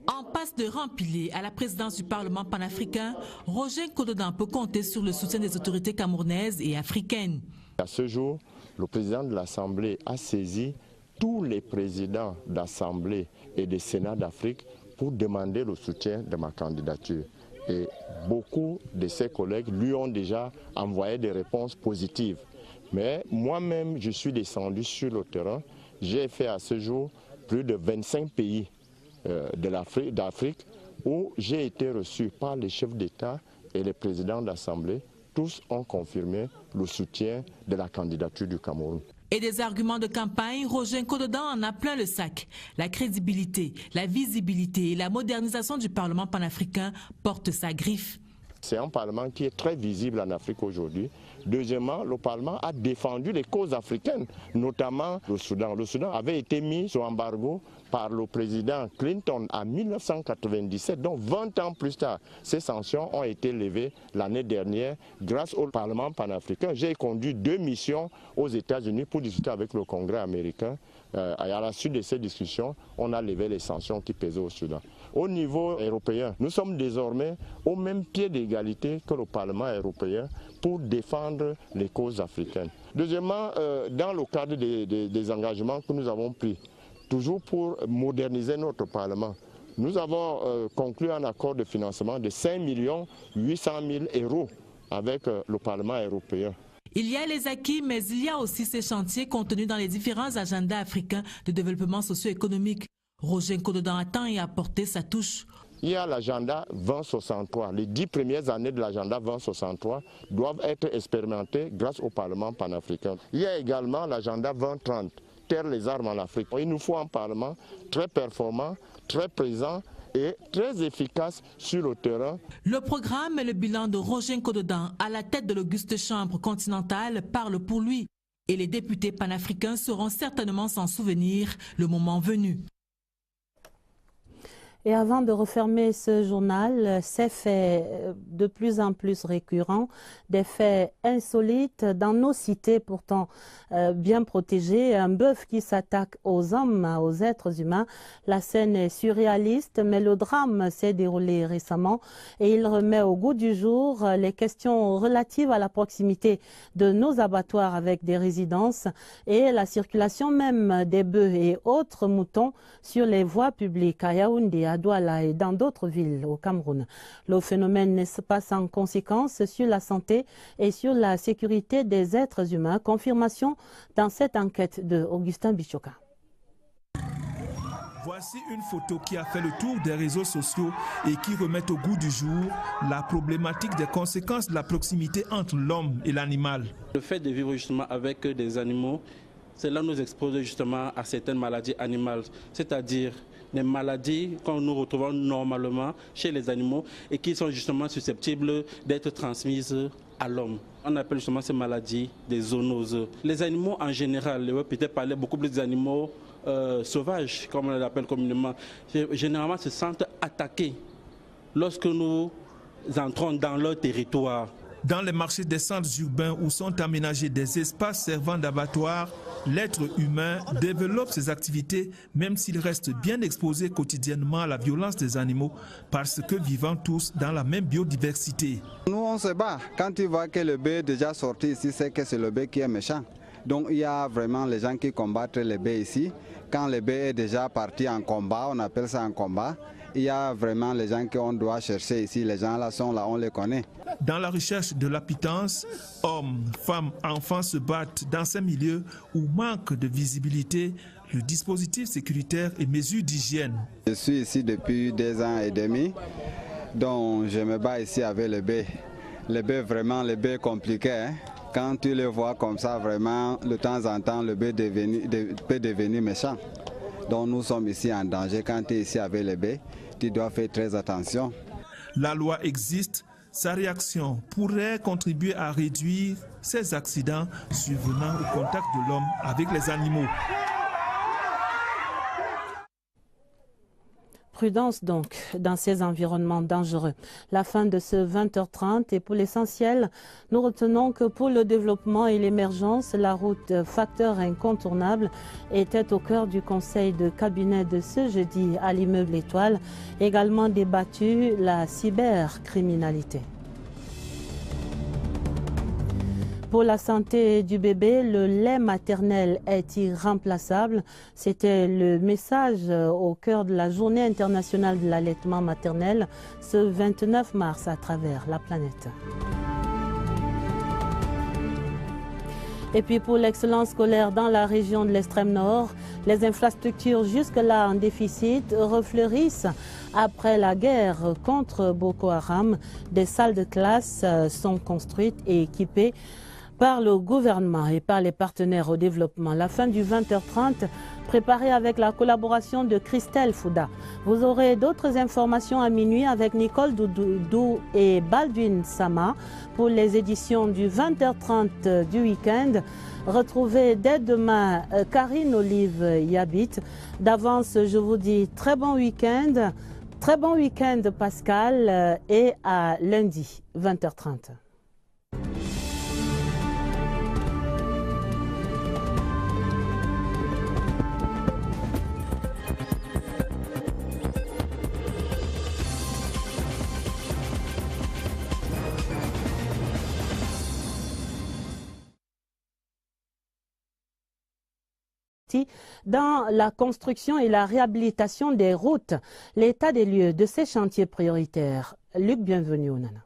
En passe de rempiler à la présidence du Parlement panafricain, Roger Nkododan peut compter sur le soutien des autorités camerounaises et africaines. À ce jour, le président de l'Assemblée a saisi tous les présidents d'Assemblée et de Sénat d'Afrique pour demander le soutien de ma candidature. Et beaucoup de ses collègues lui ont déjà envoyé des réponses positives. Mais moi-même, je suis descendu sur le terrain. J'ai fait à ce jour plus de 25 pays d'Afrique où j'ai été reçu par les chefs d'État et les présidents d'Assemblée. Tous ont confirmé le soutien de la candidature du Cameroun. Et des arguments de campagne, Roger Nkododan en a plein le sac. La crédibilité, la visibilité et la modernisation du Parlement panafricain portent sa griffe. C'est un parlement qui est très visible en Afrique aujourd'hui. Deuxièmement, le parlement a défendu les causes africaines, notamment le Soudan. Le Soudan avait été mis sous embargo par le président Clinton en 1997, donc 20 ans plus tard. Ces sanctions ont été levées l'année dernière grâce au Parlement panafricain. J'ai conduit 2 missions aux États-Unis pour discuter avec le Congrès américain. À la suite de ces discussions, on a levé les sanctions qui pesaient au Soudan. Au niveau européen, nous sommes désormais au même pied d'égalité que le Parlement européen pour défendre les causes africaines. Deuxièmement, dans le cadre des engagements que nous avons pris, toujours pour moderniser notre Parlement, nous avons conclu un accord de financement de 5 800 000 € avec le Parlement européen. Il y a les acquis, mais il y a aussi ces chantiers contenus dans les différents agendas africains de développement socio-économique. Roger Nkodo attend et a apporté sa touche. Il y a l'agenda 2063. Les 10 premières années de l'agenda 2063 doivent être expérimentées grâce au Parlement panafricain. Il y a également l'agenda 2030, terre les armes en Afrique. Il nous faut un Parlement très performant, très présent et très efficace sur le terrain. Le programme et le bilan de Roger Nkodo à la tête de l'Auguste Chambre continentale parle pour lui. Et les députés panafricains sauront certainement s'en souvenir le moment venu. Et avant de refermer ce journal, ces faits de plus en plus récurrents, des faits insolites dans nos cités pourtant bien protégées, un bœuf qui s'attaque aux hommes, aux êtres humains. La scène est surréaliste, mais le drame s'est déroulé récemment et il remet au goût du jour les questions relatives à la proximité de nos abattoirs avec des résidences et la circulation même des bœufs et autres moutons sur les voies publiques à Yaoundé, à Douala et dans d'autres villes au Cameroun. Le phénomène n'est pas sans conséquences sur la santé et sur la sécurité des êtres humains. Confirmation dans cette enquête de Augustin Bichoka. Voici une photo qui a fait le tour des réseaux sociaux et qui remet au goût du jour la problématique des conséquences de la proximité entre l'homme et l'animal. Le fait de vivre justement avec des animaux, cela nous expose justement à certaines maladies animales, c'est-à-dire des maladies qu'on nous retrouvons normalement chez les animaux et qui sont justement susceptibles d'être transmises à l'homme. On appelle justement ces maladies des zoonoses. Les animaux en général, peut-être parler beaucoup plus des animaux sauvages, comme on les appelle communément, généralement se sentent attaqués lorsque nous entrons dans leur territoire. Dans les marchés des centres urbains où sont aménagés des espaces servant d'abattoirs, l'être humain développe ses activités même s'il reste bien exposé quotidiennement à la violence des animaux parce que vivant tous dans la même biodiversité. Nous on se bat. Quand tu vois que le bœuf est déjà sorti ici, c'est que c'est le bœuf qui est méchant. Donc il y a vraiment les gens qui combattent les bœufs ici. Quand le bœuf est déjà parti en combat, on appelle ça un combat. Il y a vraiment les gens qu'on doit chercher ici. Les gens là sont là, on les connaît. Dans la recherche de la pitance, hommes, femmes, enfants se battent dans ces milieux où manque de visibilité le dispositif sécuritaire et mesures d'hygiène. Je suis ici depuis 2 ans et demi, donc je me bats ici avec le bœuf. Le bœuf, vraiment, le bœuf compliqué. Hein? Quand tu le vois comme ça, vraiment, de temps en temps, le bœuf peut devenir méchant. Donc nous sommes ici en danger. Quand tu es ici avec le bœuf, tu dois faire très attention. La loi existe. Sa réaction pourrait contribuer à réduire ces accidents survenant au contact de l'homme avec les animaux. Prudence donc dans ces environnements dangereux. La fin de ce 20h30 et pour l'essentiel, nous retenons que pour le développement et l'émergence, la route facteur incontournable était au cœur du conseil de cabinet de ce jeudi à l'immeuble Étoile. Également débattu la cybercriminalité. Pour la santé du bébé, le lait maternel est irremplaçable. C'était le message au cœur de la Journée internationale de l'allaitement maternel ce 29 mars à travers la planète. Et puis pour l'excellence scolaire dans la région de l'extrême nord, les infrastructures jusque-là en déficit refleurissent après la guerre contre Boko Haram. Des salles de classe sont construites et équipées par le gouvernement et par les partenaires au développement. La fin du 20h30 préparé avec la collaboration de Christelle Fouda. Vous aurez d'autres informations à minuit avec Nicole Doudou et Baldwin Sama pour les éditions du 20h30 du week-end. Retrouvez dès demain Karine Olive Yabit. D'avance, je vous dis très bon week-end. Très bon week-end Pascal et à lundi 20h30. Dans la construction et la réhabilitation des routes, l'état des lieux de ces chantiers prioritaires. Luc, bienvenue au Nana.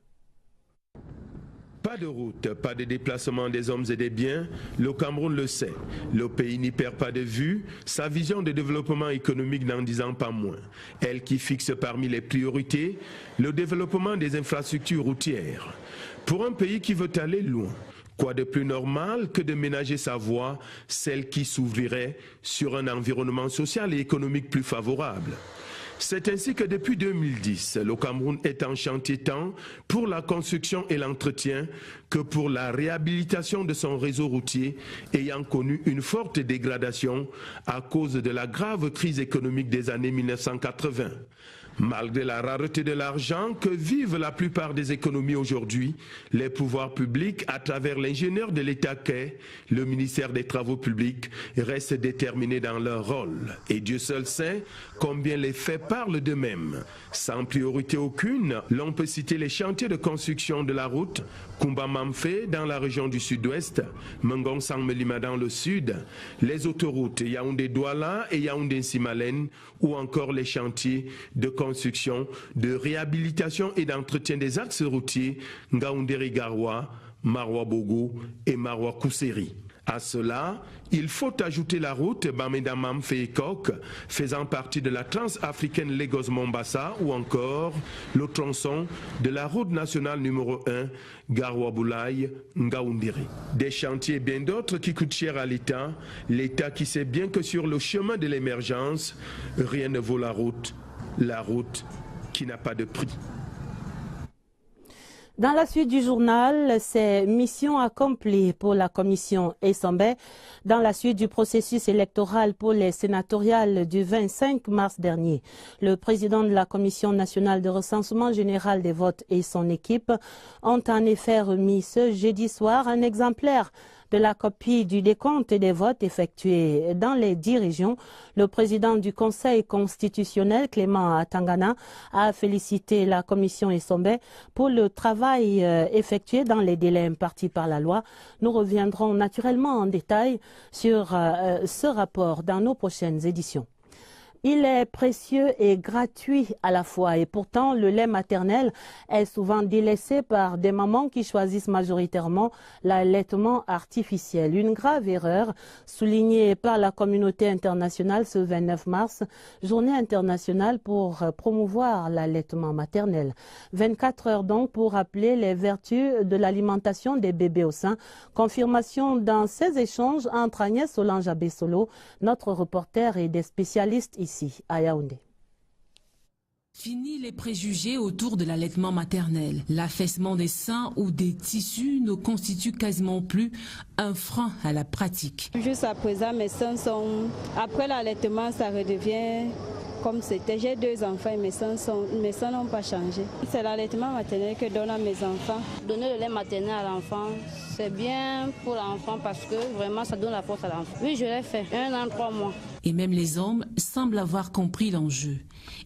Pas de route, pas de déplacement des hommes et des biens, le Cameroun le sait. Le pays n'y perd pas de vue sa vision de développement économique n'en disant pas moins. Elle qui fixe parmi les priorités le développement des infrastructures routières. Pour un pays qui veut aller loin, quoi de plus normal que de ménager sa voie, celle qui s'ouvrirait sur un environnement social et économique plus favorable. C'est ainsi que depuis 2010, le Cameroun est en chantier tant pour la construction et l'entretien que pour la réhabilitation de son réseau routier ayant connu une forte dégradation à cause de la grave crise économique des années 1980. Malgré la rareté de l'argent que vivent la plupart des économies aujourd'hui, les pouvoirs publics, à travers l'ingénieur de l'État qu'est le ministère des Travaux publics, restent déterminés dans leur rôle. Et Dieu seul sait combien les faits parlent d'eux-mêmes. Sans priorité aucune, l'on peut citer les chantiers de construction de la route Kumba-Mamfé dans la région du sud-ouest, Mengong-Sang-Melima dans le sud, les autoroutes Yaoundé-Douala et Yaoundé-Simalen ou encore les chantiers de construction, de réhabilitation et d'entretien des axes routiers Ngaoundéry-Garoua, Marwa-Bogo et Marwa-Kousseri. À cela, il faut ajouter la route Bamenda-Mamfé-Kok, faisant partie de la transafricaine Lagos-Mombasa ou encore le tronçon de la route nationale numéro 1 Garoua-Boulaye-Ngaoundéry. Des chantiers bien d'autres qui coûtent cher à l'État qui sait bien que sur le chemin de l'émergence, rien ne vaut la route qui n'a pas de prix. Dans la suite du journal, c'est mission accomplie pour la commission Essambé. Dans la suite du processus électoral pour les sénatoriales du 25 mars dernier, le président de la Commission nationale de recensement général des votes et son équipe ont en effet remis ce jeudi soir un exemplaire de la copie du décompte des votes effectués dans les 10 régions. Le président du Conseil constitutionnel, Clément Atangana, a félicité la commission Essambé pour le travail effectué dans les délais impartis par la loi. Nous reviendrons naturellement en détail sur ce rapport dans nos prochaines éditions. Il est précieux et gratuit à la fois et pourtant le lait maternel est souvent délaissé par des mamans qui choisissent majoritairement l'allaitement artificiel. Une grave erreur soulignée par la communauté internationale ce 29 mars, journée internationale pour promouvoir l'allaitement maternel. 24 heures donc pour rappeler les vertus de l'alimentation des bébés au sein. Confirmation dans ces échanges entre Agnès Solange Abessolo, notre reporter et des spécialistes ici à Yaoundé. Fini les préjugés autour de l'allaitement maternel. L'affaissement des seins ou des tissus ne constitue quasiment plus un frein à la pratique. Jusqu'à présent, mes seins sont... Après l'allaitement, ça redevient comme c'était. J'ai 2 enfants et mes seins n'ont pas changé. C'est l'allaitement maternel que je donne à mes enfants. Donner le lait maternel à l'enfant, c'est bien pour l'enfant parce que vraiment ça donne la force à l'enfant. Oui, je l'ai fait, 1 an, 3 mois. Et même les hommes semblent avoir compris l'enjeu.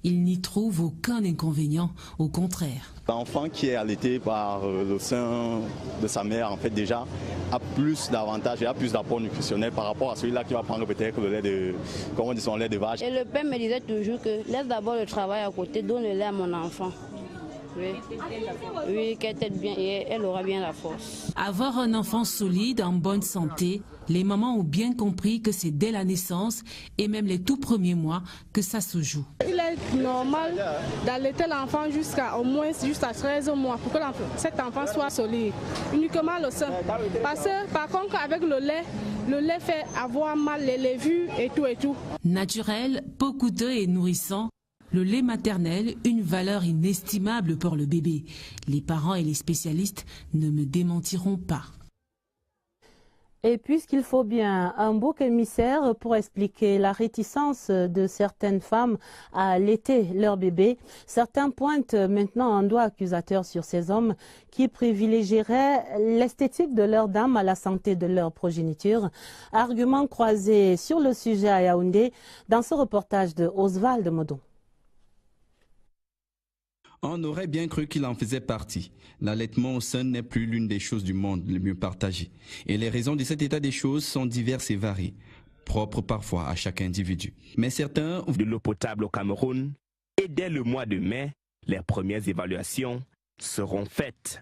Ils n'y trouvent aucun inconvénient, au contraire. L'enfant qui est allaité par le sein de sa mère, en fait, déjà, a plus d'avantages et a plus d'apports nutritionnels par rapport à celui-là qui va prendre peut-être le lait de, comment on dit, son lait de vache. Et le père me disait toujours que laisse d'abord le travail à côté, donne le lait à mon enfant. Oui, qu'elle t'aide bien et elle aura bien la force. Avoir un enfant solide, en bonne santé, les mamans ont bien compris que c'est dès la naissance et même les tout premiers mois que ça se joue. Il est normal d'allaiter l'enfant jusqu'à 13 mois pour que cet enfant soit solide. Uniquement le sein. Parce que par contre avec le lait fait avoir mal les vues et tout. Naturel, peu coûteux et nourrissant, le lait maternel, une valeur inestimable pour le bébé. Les parents et les spécialistes ne me démentiront pas. Et puisqu'il faut bien un bouc émissaire pour expliquer la réticence de certaines femmes à allaiter leur bébé, certains pointent maintenant un doigt accusateur sur ces hommes qui privilégieraient l'esthétique de leur dame à la santé de leur progéniture. Arguments croisés sur le sujet à Yaoundé dans ce reportage de Oswald Modon. On aurait bien cru qu'il en faisait partie. L'allaitement au sein n'est plus l'une des choses du monde les mieux partagées. Et les raisons de cet état des choses sont diverses et variées, propres parfois à chaque individu. Mais certains ouvrent de l'eau potable au Cameroun et dès le mois de mai, les premières évaluations seront faites.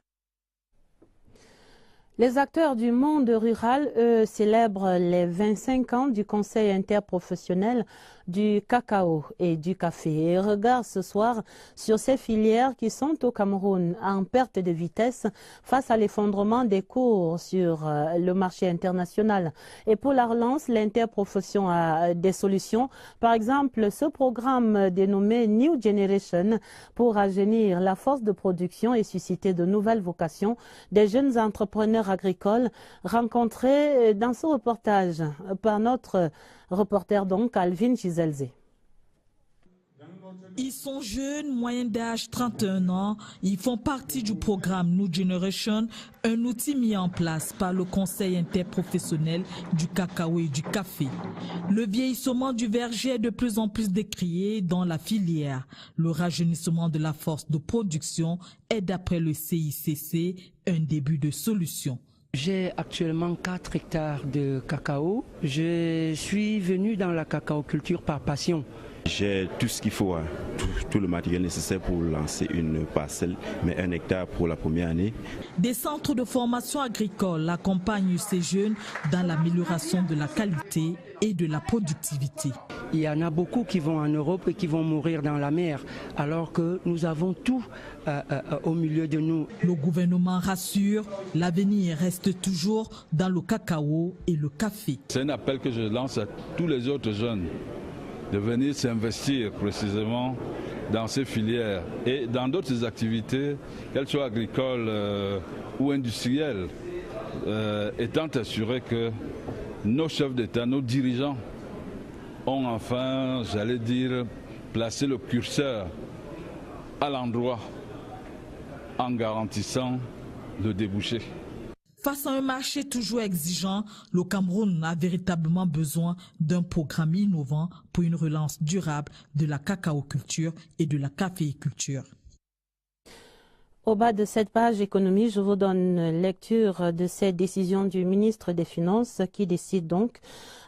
Les acteurs du monde rural, eux, célèbrent les 25 ans du Conseil interprofessionnel du cacao et du café et regardent ce soir sur ces filières qui sont au Cameroun en perte de vitesse face à l'effondrement des cours sur le marché international. Et pour la relance, l'interprofession a des solutions. Par exemple, ce programme dénommé New Generation pour rajeunir la force de production et susciter de nouvelles vocations des jeunes entrepreneurs agricoles rencontrés dans ce reportage par notre reporter donc Alvin Giselze. Ils sont jeunes, moyenne d'âge 31 ans. Ils font partie du programme New Generation, un outil mis en place par le Conseil interprofessionnel du cacao et du café. Le vieillissement du verger est de plus en plus décrié dans la filière. Le rajeunissement de la force de production est, d'après le CICC, un début de solution. J'ai actuellement 4 hectares de cacao. Je suis venu dans la cacaoculture par passion. J'ai tout ce qu'il faut, tout le matériel nécessaire pour lancer une parcelle, mais 1 hectare pour la première année. Des centres de formation agricole accompagnent ces jeunes dans l'amélioration de la qualité et de la productivité. Il y en a beaucoup qui vont en Europe et qui vont mourir dans la mer, alors que nous avons tout au milieu de nous. Le gouvernement rassure, l'avenir reste toujours dans le cacao et le café. C'est un appel que je lance à tous les autres jeunes de venir s'investir précisément dans ces filières et dans d'autres activités, qu'elles soient agricoles ou industrielles, étant assuré que nos chefs d'État, nos dirigeants ont enfin, j'allais dire, placé le curseur à l'endroit en garantissant le débouché. Face à un marché toujours exigeant, le Cameroun a véritablement besoin d'un programme innovant pour une relance durable de la cacaoculture et de la caféiculture. Au bas de cette page économie, je vous donne lecture de cette décision du ministre des Finances qui décide donc,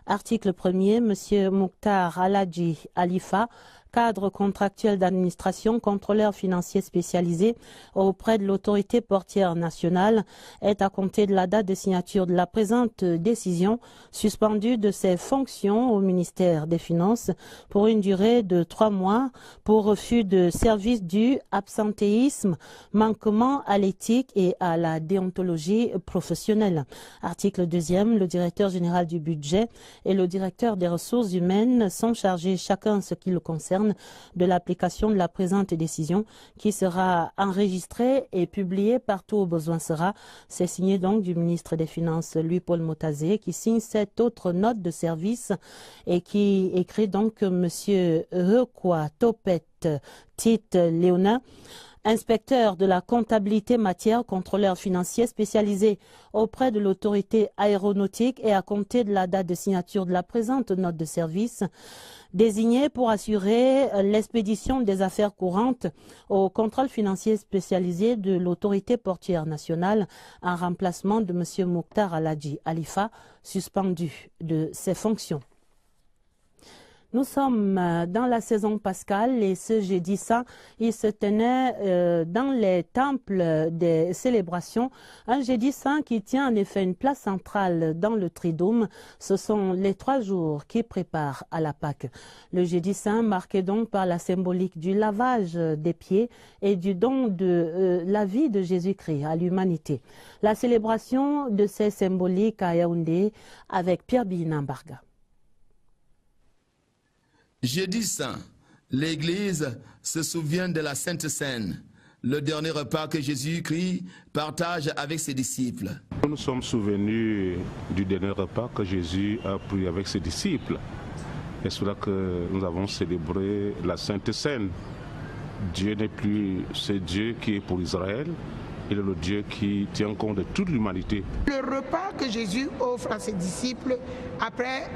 article 1er, M. Mouktar Aladji Alifa, cadre contractuel d'administration, contrôleur financier spécialisé auprès de l'autorité portière nationale, est à compter de la date de signature de la présente décision suspendu de ses fonctions au ministère des Finances pour une durée de 3 mois pour refus de service dû, absentéisme, manquement à l'éthique et à la déontologie professionnelle. Article 2e, le directeur général du budget et le directeur des ressources humaines sont chargés chacun ce qui le concerne de l'application de la présente décision qui sera enregistrée et publiée partout où besoin sera. C'est signé donc du ministre des Finances Louis-Paul Motazé qui signe cette autre note de service et qui écrit donc Monsieur Rekwa Topet Tite Léonin, inspecteur de la comptabilité matière, contrôleur financier spécialisé auprès de l'autorité aéronautique et à compter de la date de signature de la présente note de service, désigné pour assurer l'expédition des affaires courantes au contrôle financier spécialisé de l'autorité portière nationale en remplacement de M. Mouktar Aladji Alifa, suspendu de ses fonctions. Nous sommes dans la saison pascale et ce jeudi saint, il se tenait dans les temples des célébrations. Un jeudi saint qui tient en effet une place centrale dans le Triduum. Ce sont les 3 jours qui préparent à la Pâque. Le jeudi saint marqué donc par la symbolique du lavage des pieds et du don de la vie de Jésus-Christ à l'humanité. La célébration de ces symboliques à Yaoundé avec Pierre Binambarga. Jeudi saint, l'Église se souvient de la Sainte Seine, le dernier repas que Jésus-Christ partage avec ses disciples. Nous nous sommes souvenus du dernier repas que Jésus a pris avec ses disciples. Et c'est là que nous avons célébré la Sainte Seine. Dieu n'est plus ce Dieu qui est pour Israël, il est le Dieu qui tient compte de toute l'humanité. Le repas que Jésus offre à ses disciples après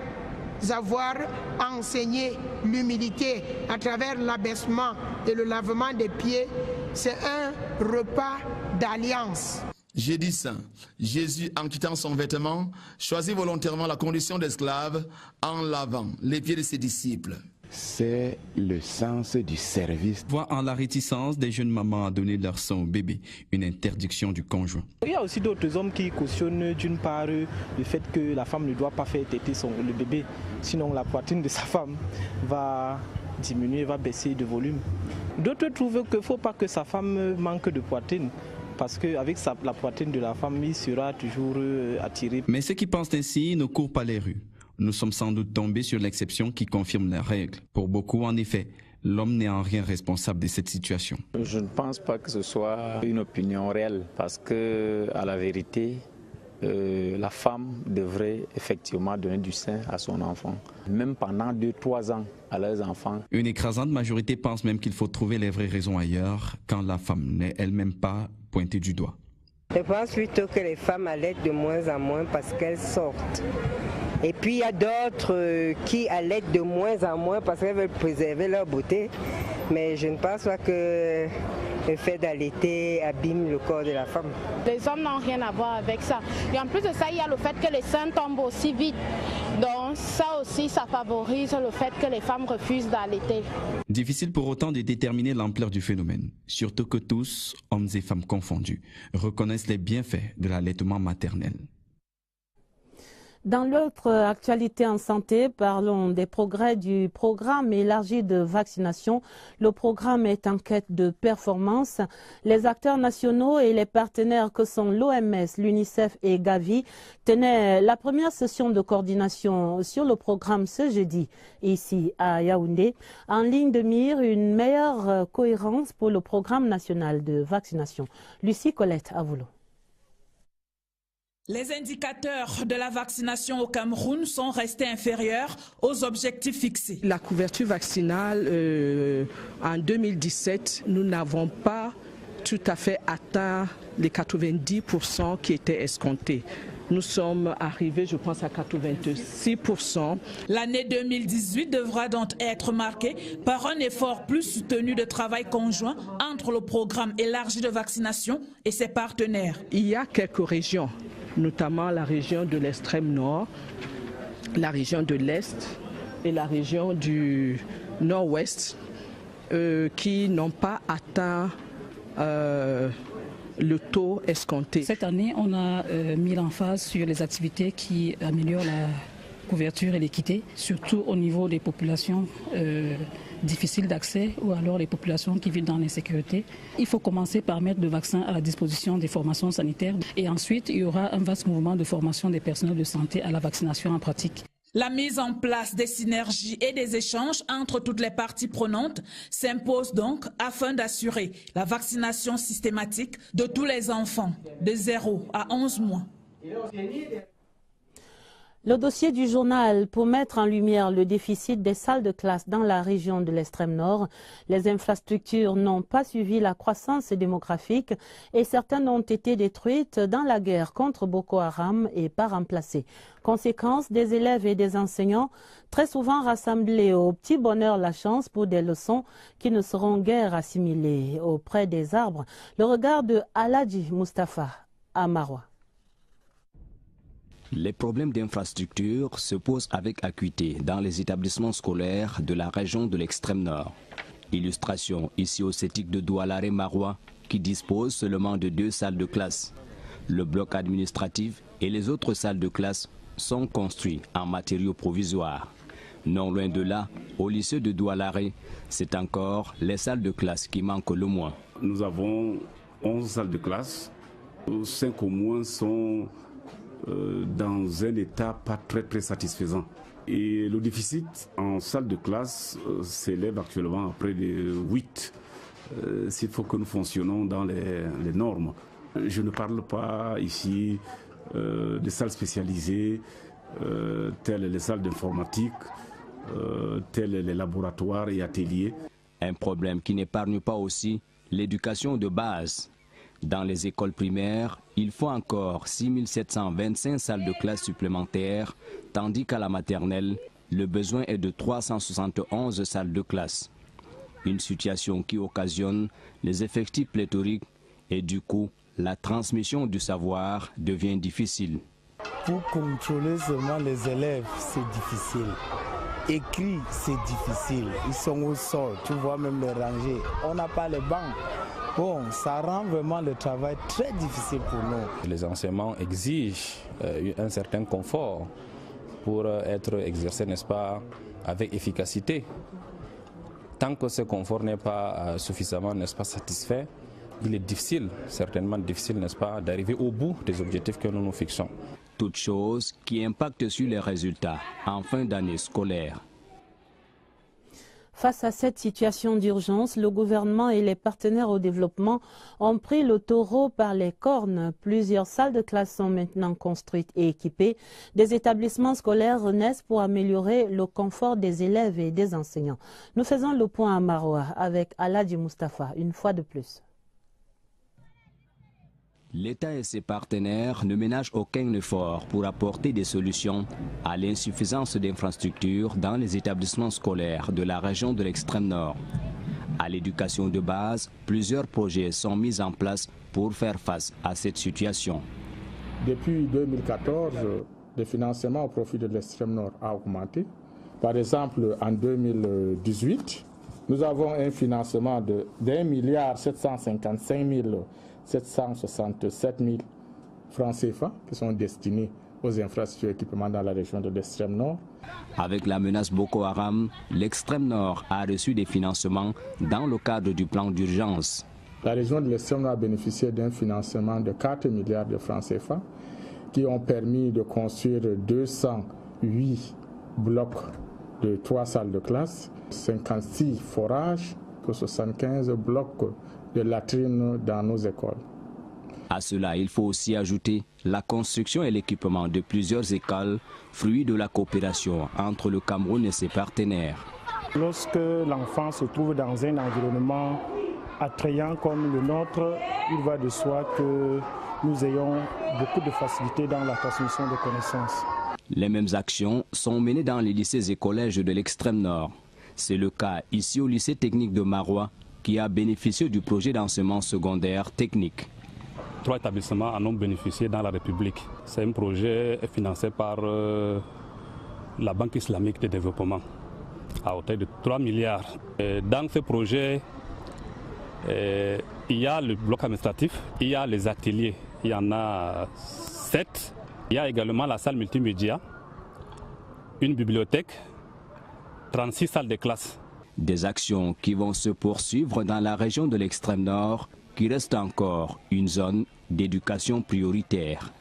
avoir enseigné l'humilité à travers l'abaissement et le lavement des pieds, c'est un repas d'alliance. Jeudi saint, Jésus, en quittant son vêtement, choisit volontairement la condition d'esclave en lavant les pieds de ses disciples. C'est le sens du service. Voit en la réticence des jeunes mamans à donner leur sang au bébé, une interdiction du conjoint. Il y a aussi d'autres hommes qui cautionnent d'une part le fait que la femme ne doit pas faire téter le bébé, sinon la poitrine de sa femme va diminuer, va baisser de volume. D'autres trouvent qu'il ne faut pas que sa femme manque de poitrine, parce qu'avec la poitrine de la femme, il sera toujours attiré. Mais ceux qui pensent ainsi ne courent pas les rues. Nous sommes sans doute tombés sur l'exception qui confirme la règle. Pour beaucoup, en effet, l'homme n'est en rien responsable de cette situation. Je ne pense pas que ce soit une opinion réelle, parce que, à la vérité, la femme devrait effectivement donner du sein à son enfant, même pendant 2-3 ans à leurs enfants. Une écrasante majorité pense même qu'il faut trouver les vraies raisons ailleurs, quand la femme n'est elle-même pas pointée du doigt. Je pense plutôt que les femmes allaitent de moins en moins parce qu'elles sortent. Et puis il y a d'autres qui allaitent de moins en moins parce qu'elles veulent préserver leur beauté. Mais je ne pense pas que le fait d'allaiter abîme le corps de la femme. Les hommes n'ont rien à voir avec ça. Et en plus de ça, il y a le fait que les seins tombent aussi vite. Donc ça aussi, ça favorise le fait que les femmes refusent d'allaiter. Difficile pour autant de déterminer l'ampleur du phénomène, surtout que tous, hommes et femmes confondus, reconnaissent les bienfaits de l'allaitement maternel. Dans l'autre actualité en santé, parlons des progrès du programme élargi de vaccination. Le programme est en quête de performance. Les acteurs nationaux et les partenaires que sont l'OMS, l'UNICEF et Gavi tenaient la première session de coordination sur le programme ce jeudi, ici à Yaoundé. En ligne de mire, une meilleure cohérence pour le programme national de vaccination. Lucie Colette Avoulo. Les indicateurs de la vaccination au Cameroun sont restés inférieurs aux objectifs fixés. La couverture vaccinale, en 2017, nous n'avons pas tout à fait atteint les 90% qui étaient escomptés. Nous sommes arrivés, je pense, à 86%. L'année 2018 devra donc être marquée par un effort plus soutenu de travail conjoint entre le programme élargi de vaccination et ses partenaires. Il y a quelques régions, notamment la région de l'extrême nord, la région de l'Est et la région du nord-ouest qui n'ont pas atteint le taux escompté. Cette année, on a mis l'emphase sur les activités qui améliorent la couverture et l'équité, surtout au niveau des populations difficiles d'accès ou alors les populations qui vivent dans l'insécurité. Il faut commencer par mettre le vaccin à la disposition des formations sanitaires et ensuite il y aura un vaste mouvement de formation des personnels de santé à la vaccination en pratique. La mise en place des synergies et des échanges entre toutes les parties prenantes s'impose donc afin d'assurer la vaccination systématique de tous les enfants de 0 à 11 mois. Le dossier du journal pour mettre en lumière le déficit des salles de classe dans la région de l'extrême nord. Les infrastructures n'ont pas suivi la croissance démographique et certaines ont été détruites dans la guerre contre Boko Haram et pas remplacées. Conséquence, des élèves et des enseignants très souvent rassemblés au petit bonheur la chance pour des leçons qui ne seront guère assimilées auprès des arbres. Le regard de Aladji Mustafa à Maroua. Les problèmes d'infrastructure se posent avec acuité dans les établissements scolaires de la région de l'extrême nord. Illustration ici au CETIC de Doualare Maroua qui dispose seulement de 2 salles de classe. Le bloc administratif et les autres salles de classe sont construits en matériaux provisoires. Non loin de là, au lycée de Doualare, c'est encore les salles de classe qui manquent le moins. Nous avons 11 salles de classe. 5 au moins sont dans un état pas très satisfaisant. Et le déficit en salle de classe s'élève actuellement à près de 8. S'il faut que nous fonctionnons dans les normes. Je ne parle pas ici de salles spécialisées, telles les salles d'informatique, tels les laboratoires et ateliers. Un problème qui n'épargne pas aussi l'éducation de base. Dans les écoles primaires, il faut encore 6 725 salles de classe supplémentaires, tandis qu'à la maternelle, le besoin est de 371 salles de classe. Une situation qui occasionne les effectifs pléthoriques et du coup, la transmission du savoir devient difficile. Pour contrôler seulement les élèves, c'est difficile. Écrit, c'est difficile. Ils sont au sol, tu vois même les rangées. On n'a pas les bancs. Bon, ça rend vraiment le travail très difficile pour nous. Les enseignements exigent un certain confort pour être exercé, n'est-ce pas, avec efficacité. Tant que ce confort n'est pas suffisamment, n'est-ce pas, satisfait, il est difficile, certainement difficile, n'est-ce pas, d'arriver au bout des objectifs que nous nous fixons. Toute chose qui impacte sur les résultats en fin d'année scolaire. Face à cette situation d'urgence, le gouvernement et les partenaires au développement ont pris le taureau par les cornes. Plusieurs salles de classe sont maintenant construites et équipées. Des établissements scolaires renaissent pour améliorer le confort des élèves et des enseignants. Nous faisons le point à Maroua avec Aladji Mustafa, une fois de plus. L'État et ses partenaires ne ménagent aucun effort pour apporter des solutions à l'insuffisance d'infrastructures dans les établissements scolaires de la région de l'extrême nord. À l'éducation de base, plusieurs projets sont mis en place pour faire face à cette situation. Depuis 2014, le financement au profit de l'extrême nord a augmenté. Par exemple, en 2018, nous avons un financement de 1,755,767 000 francs CFA qui sont destinés aux infrastructures et équipements dans la région de l'extrême nord. Avec la menace Boko Haram, l'extrême nord a reçu des financements dans le cadre du plan d'urgence. La région de l'extrême nord a bénéficié d'un financement de 4 milliards de francs CFA qui ont permis de construire 208 blocs de 3 salles de classe, 56 forages pour 75 blocs de latrines dans nos écoles. À cela, il faut aussi ajouter la construction et l'équipement de plusieurs écoles, fruits de la coopération entre le Cameroun et ses partenaires. Lorsque l'enfant se trouve dans un environnement attrayant comme le nôtre, il va de soi que nous ayons beaucoup de facilité dans la transmission de connaissances. Les mêmes actions sont menées dans les lycées et collèges de l'extrême nord. C'est le cas ici au lycée technique de Maroua qui a bénéficié du projet d'enseignement secondaire technique. 3 établissements en ont bénéficié dans la République. C'est un projet financé par la Banque islamique de développement à hauteur de 3 milliards. Et dans ce projet, il y a le bloc administratif, il y a les ateliers, il y en a 7. Il y a également la salle multimédia, une bibliothèque, 36 salles de classe. Des actions qui vont se poursuivre dans la région de l'extrême nord, qui reste encore une zone d'éducation prioritaire.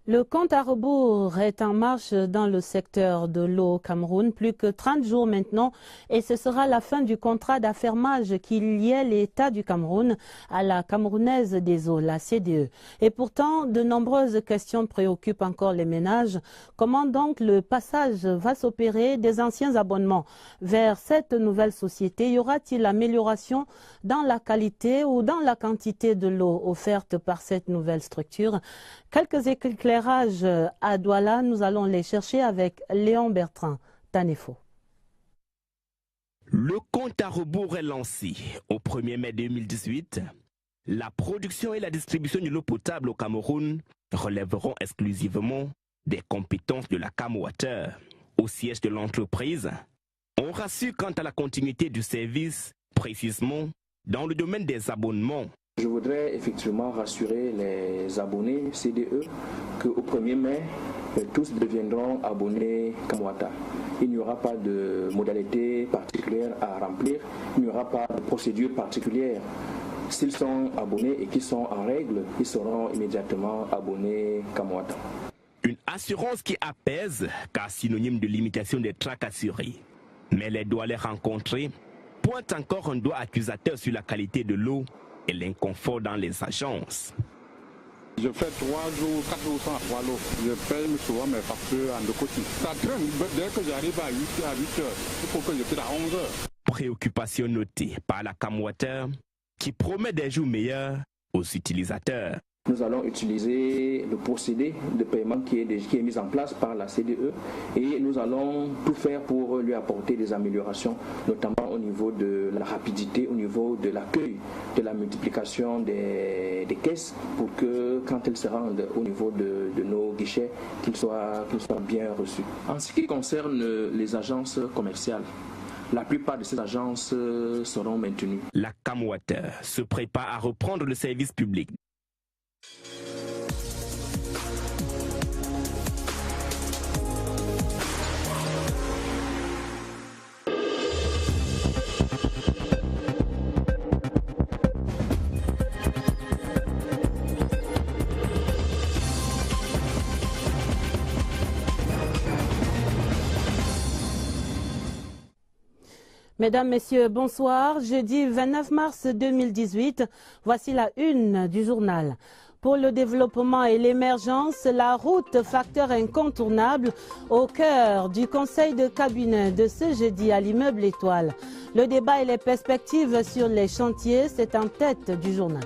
Le compte à rebours est en marche dans le secteur de l'eau au Cameroun, plus que 30 jours maintenant, et ce sera la fin du contrat d'affermage qui liait l'État du Cameroun à la Camerounaise des eaux, la CDE. Et pourtant, de nombreuses questions préoccupent encore les ménages. Comment donc le passage va s'opérer des anciens abonnements vers cette nouvelle société? Y aura-t-il amélioration dans la qualité ou dans la quantité de l'eau offerte par cette nouvelle structure? Quelques éclairages à Douala, nous allons les chercher avec Léon Bertrand, Tanefo. Le compte à rebours est lancé. Au 1er mai 2018, La production et la distribution de l'eau potable au Cameroun relèveront exclusivement des compétences de la Cam Water. Au siège de l'entreprise, on rassure quant à la continuité du service, précisément dans le domaine des abonnements. Je voudrais effectivement rassurer les abonnés CDE qu'au 1er mai, tous deviendront abonnés Camwater. Il n'y aura pas de modalité particulière à remplir, il n'y aura pas de procédure particulière. S'ils sont abonnés et qu'ils sont en règle, ils seront immédiatement abonnés Camwater. Une assurance qui apaise, car synonyme de limitation des tracasseries. Mais les douaniers rencontrés pointent encore un doigt accusateur sur la qualité de l'eau et l'inconfort dans les agences. Je fais 3 jours, 4 jours sans avoir l'eau. Je paye souvent mes factures en décotis. Ça traîne. Dès que j'arrive à 8 heures, il faut que je quitte à 11 heures. Préoccupation notée par la Cam Water qui promet des jours meilleurs aux utilisateurs. Nous allons utiliser le procédé de paiement qui est mis en place par la CDE et nous allons tout faire pour lui apporter des améliorations, notamment au niveau de la rapidité, au niveau de l'accueil, de la multiplication des caisses pour que quand elles se rendent au niveau de nos guichets, qu'ils soient bien reçus. En ce qui concerne les agences commerciales, la plupart de ces agences seront maintenues. La Cam Water se prépare à reprendre le service public. Mesdames, Messieurs, bonsoir. Jeudi 29 mars 2018, voici la une du journal. Pour le développement et l'émergence, la route, facteur incontournable au cœur du conseil de cabinet de ce jeudi à l'immeuble Étoile. Le débat et les perspectives sur les chantiers, c'est en tête du journal.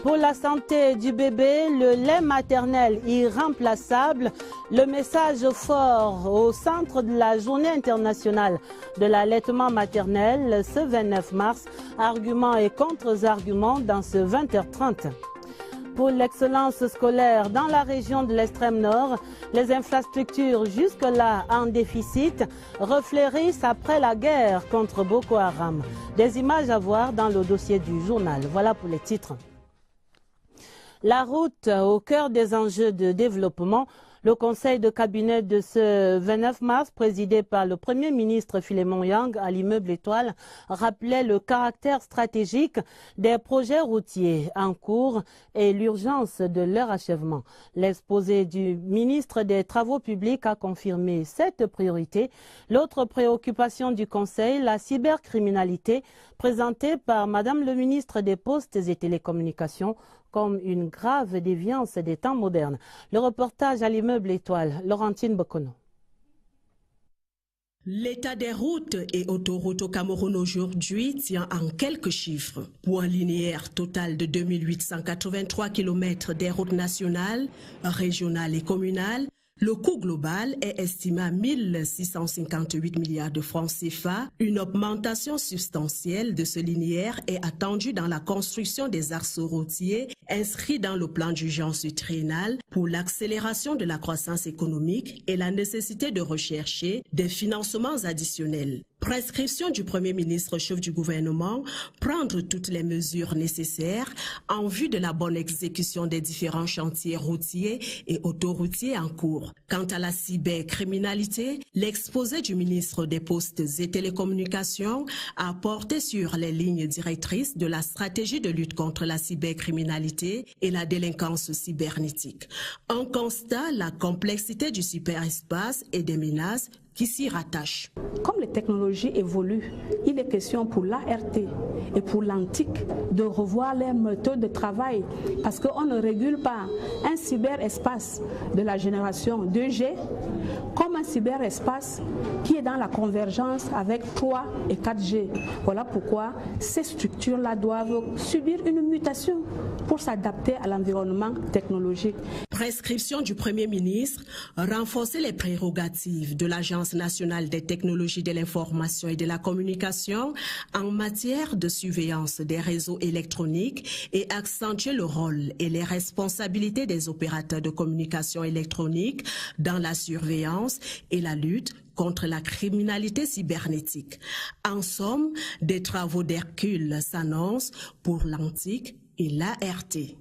Pour la santé du bébé, le lait maternel irremplaçable, le message fort au centre de la journée internationale de l'allaitement maternel ce 29 mars, arguments et contre-arguments dans ce 20h30. Pour l'excellence scolaire dans la région de l'extrême nord, les infrastructures jusque-là en déficit refleurissent après la guerre contre Boko Haram. Des images à voir dans le dossier du journal. Voilà pour les titres. La route au cœur des enjeux de développement. Le conseil de cabinet de ce 29 mars, présidé par le Premier ministre Philémon Yang à l'immeuble Étoile, rappelait le caractère stratégique des projets routiers en cours et l'urgence de leur achèvement. L'exposé du ministre des Travaux publics a confirmé cette priorité. L'autre préoccupation du conseil, la cybercriminalité, présentée par Madame le ministre des Postes et Télécommunications, comme une grave déviance des temps modernes. Le reportage à l'immeuble Étoile, Laurentine Bokono. L'état des routes et autoroutes au Cameroun aujourd'hui tient en quelques chiffres. Pour un linéaire total de 2883 km des routes nationales, régionales et communales, le coût global est estimé à 1658 milliards de francs CFA. Une augmentation substantielle de ce linéaire est attendue dans la construction des axes routiers inscrits dans le plan d'urgence triennal pour l'accélération de la croissance économique et la nécessité de rechercher des financements additionnels. Prescription du Premier ministre chef du gouvernement, prendre toutes les mesures nécessaires en vue de la bonne exécution des différents chantiers routiers et autoroutiers en cours. Quant à la cybercriminalité, l'exposé du ministre des Postes et Télécommunications a porté sur les lignes directrices de la stratégie de lutte contre la cybercriminalité et la délinquance cybernétique. On constate la complexité du cyberespace et des menaces qui s'y rattachent. Comme les technologies évoluent, il est question pour l'ART et pour l'antique de revoir les méthodes de travail parce qu'on ne régule pas un cyberespace de la génération 2G comme un cyberespace qui est dans la convergence avec 3 et 4G. Voilà pourquoi ces structures-là doivent subir une mutation pour s'adapter à l'environnement technologique. Prescription du Premier ministre, renforcer les prérogatives de l'agence l'Agence nationale des technologies de l'information et de la communication en matière de surveillance des réseaux électroniques et accentuer le rôle et les responsabilités des opérateurs de communication électronique dans la surveillance et la lutte contre la criminalité cybernétique. En somme, des travaux d'Hercule s'annoncent pour l'Antique et l'ART.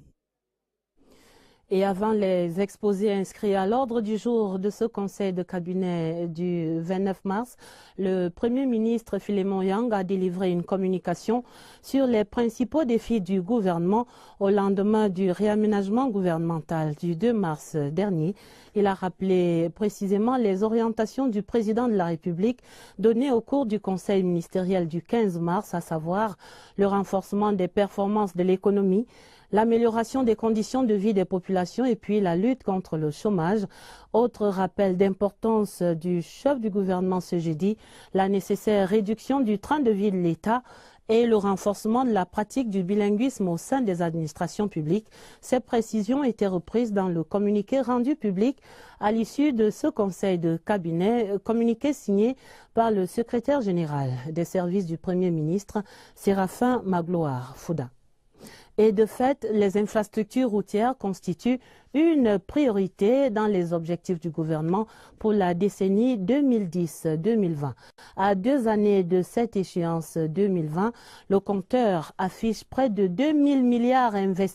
Et avant les exposés inscrits à l'ordre du jour de ce conseil de cabinet du 29 mars, le Premier ministre Philémon Yang a délivré une communication sur les principaux défis du gouvernement au lendemain du réaménagement gouvernemental du 2 mars dernier. Il a rappelé précisément les orientations du président de la République données au cours du conseil ministériel du 15 mars, à savoir le renforcement des performances de l'économie, l'amélioration des conditions de vie des populations et puis la lutte contre le chômage. Autre rappel d'importance du chef du gouvernement ce jeudi, la nécessaire réduction du train de vie de l'État et le renforcement de la pratique du bilinguisme au sein des administrations publiques. Ces précisions étaient reprises dans le communiqué rendu public à l'issue de ce conseil de cabinet, communiqué signé par le secrétaire général des services du Premier ministre, Séraphin Magloire Fouda. Et de fait, les infrastructures routières constituent une priorité dans les objectifs du gouvernement pour la décennie 2010-2020. À 2 années de cette échéance 2020, le compteur affiche près de 2 000 milliards investis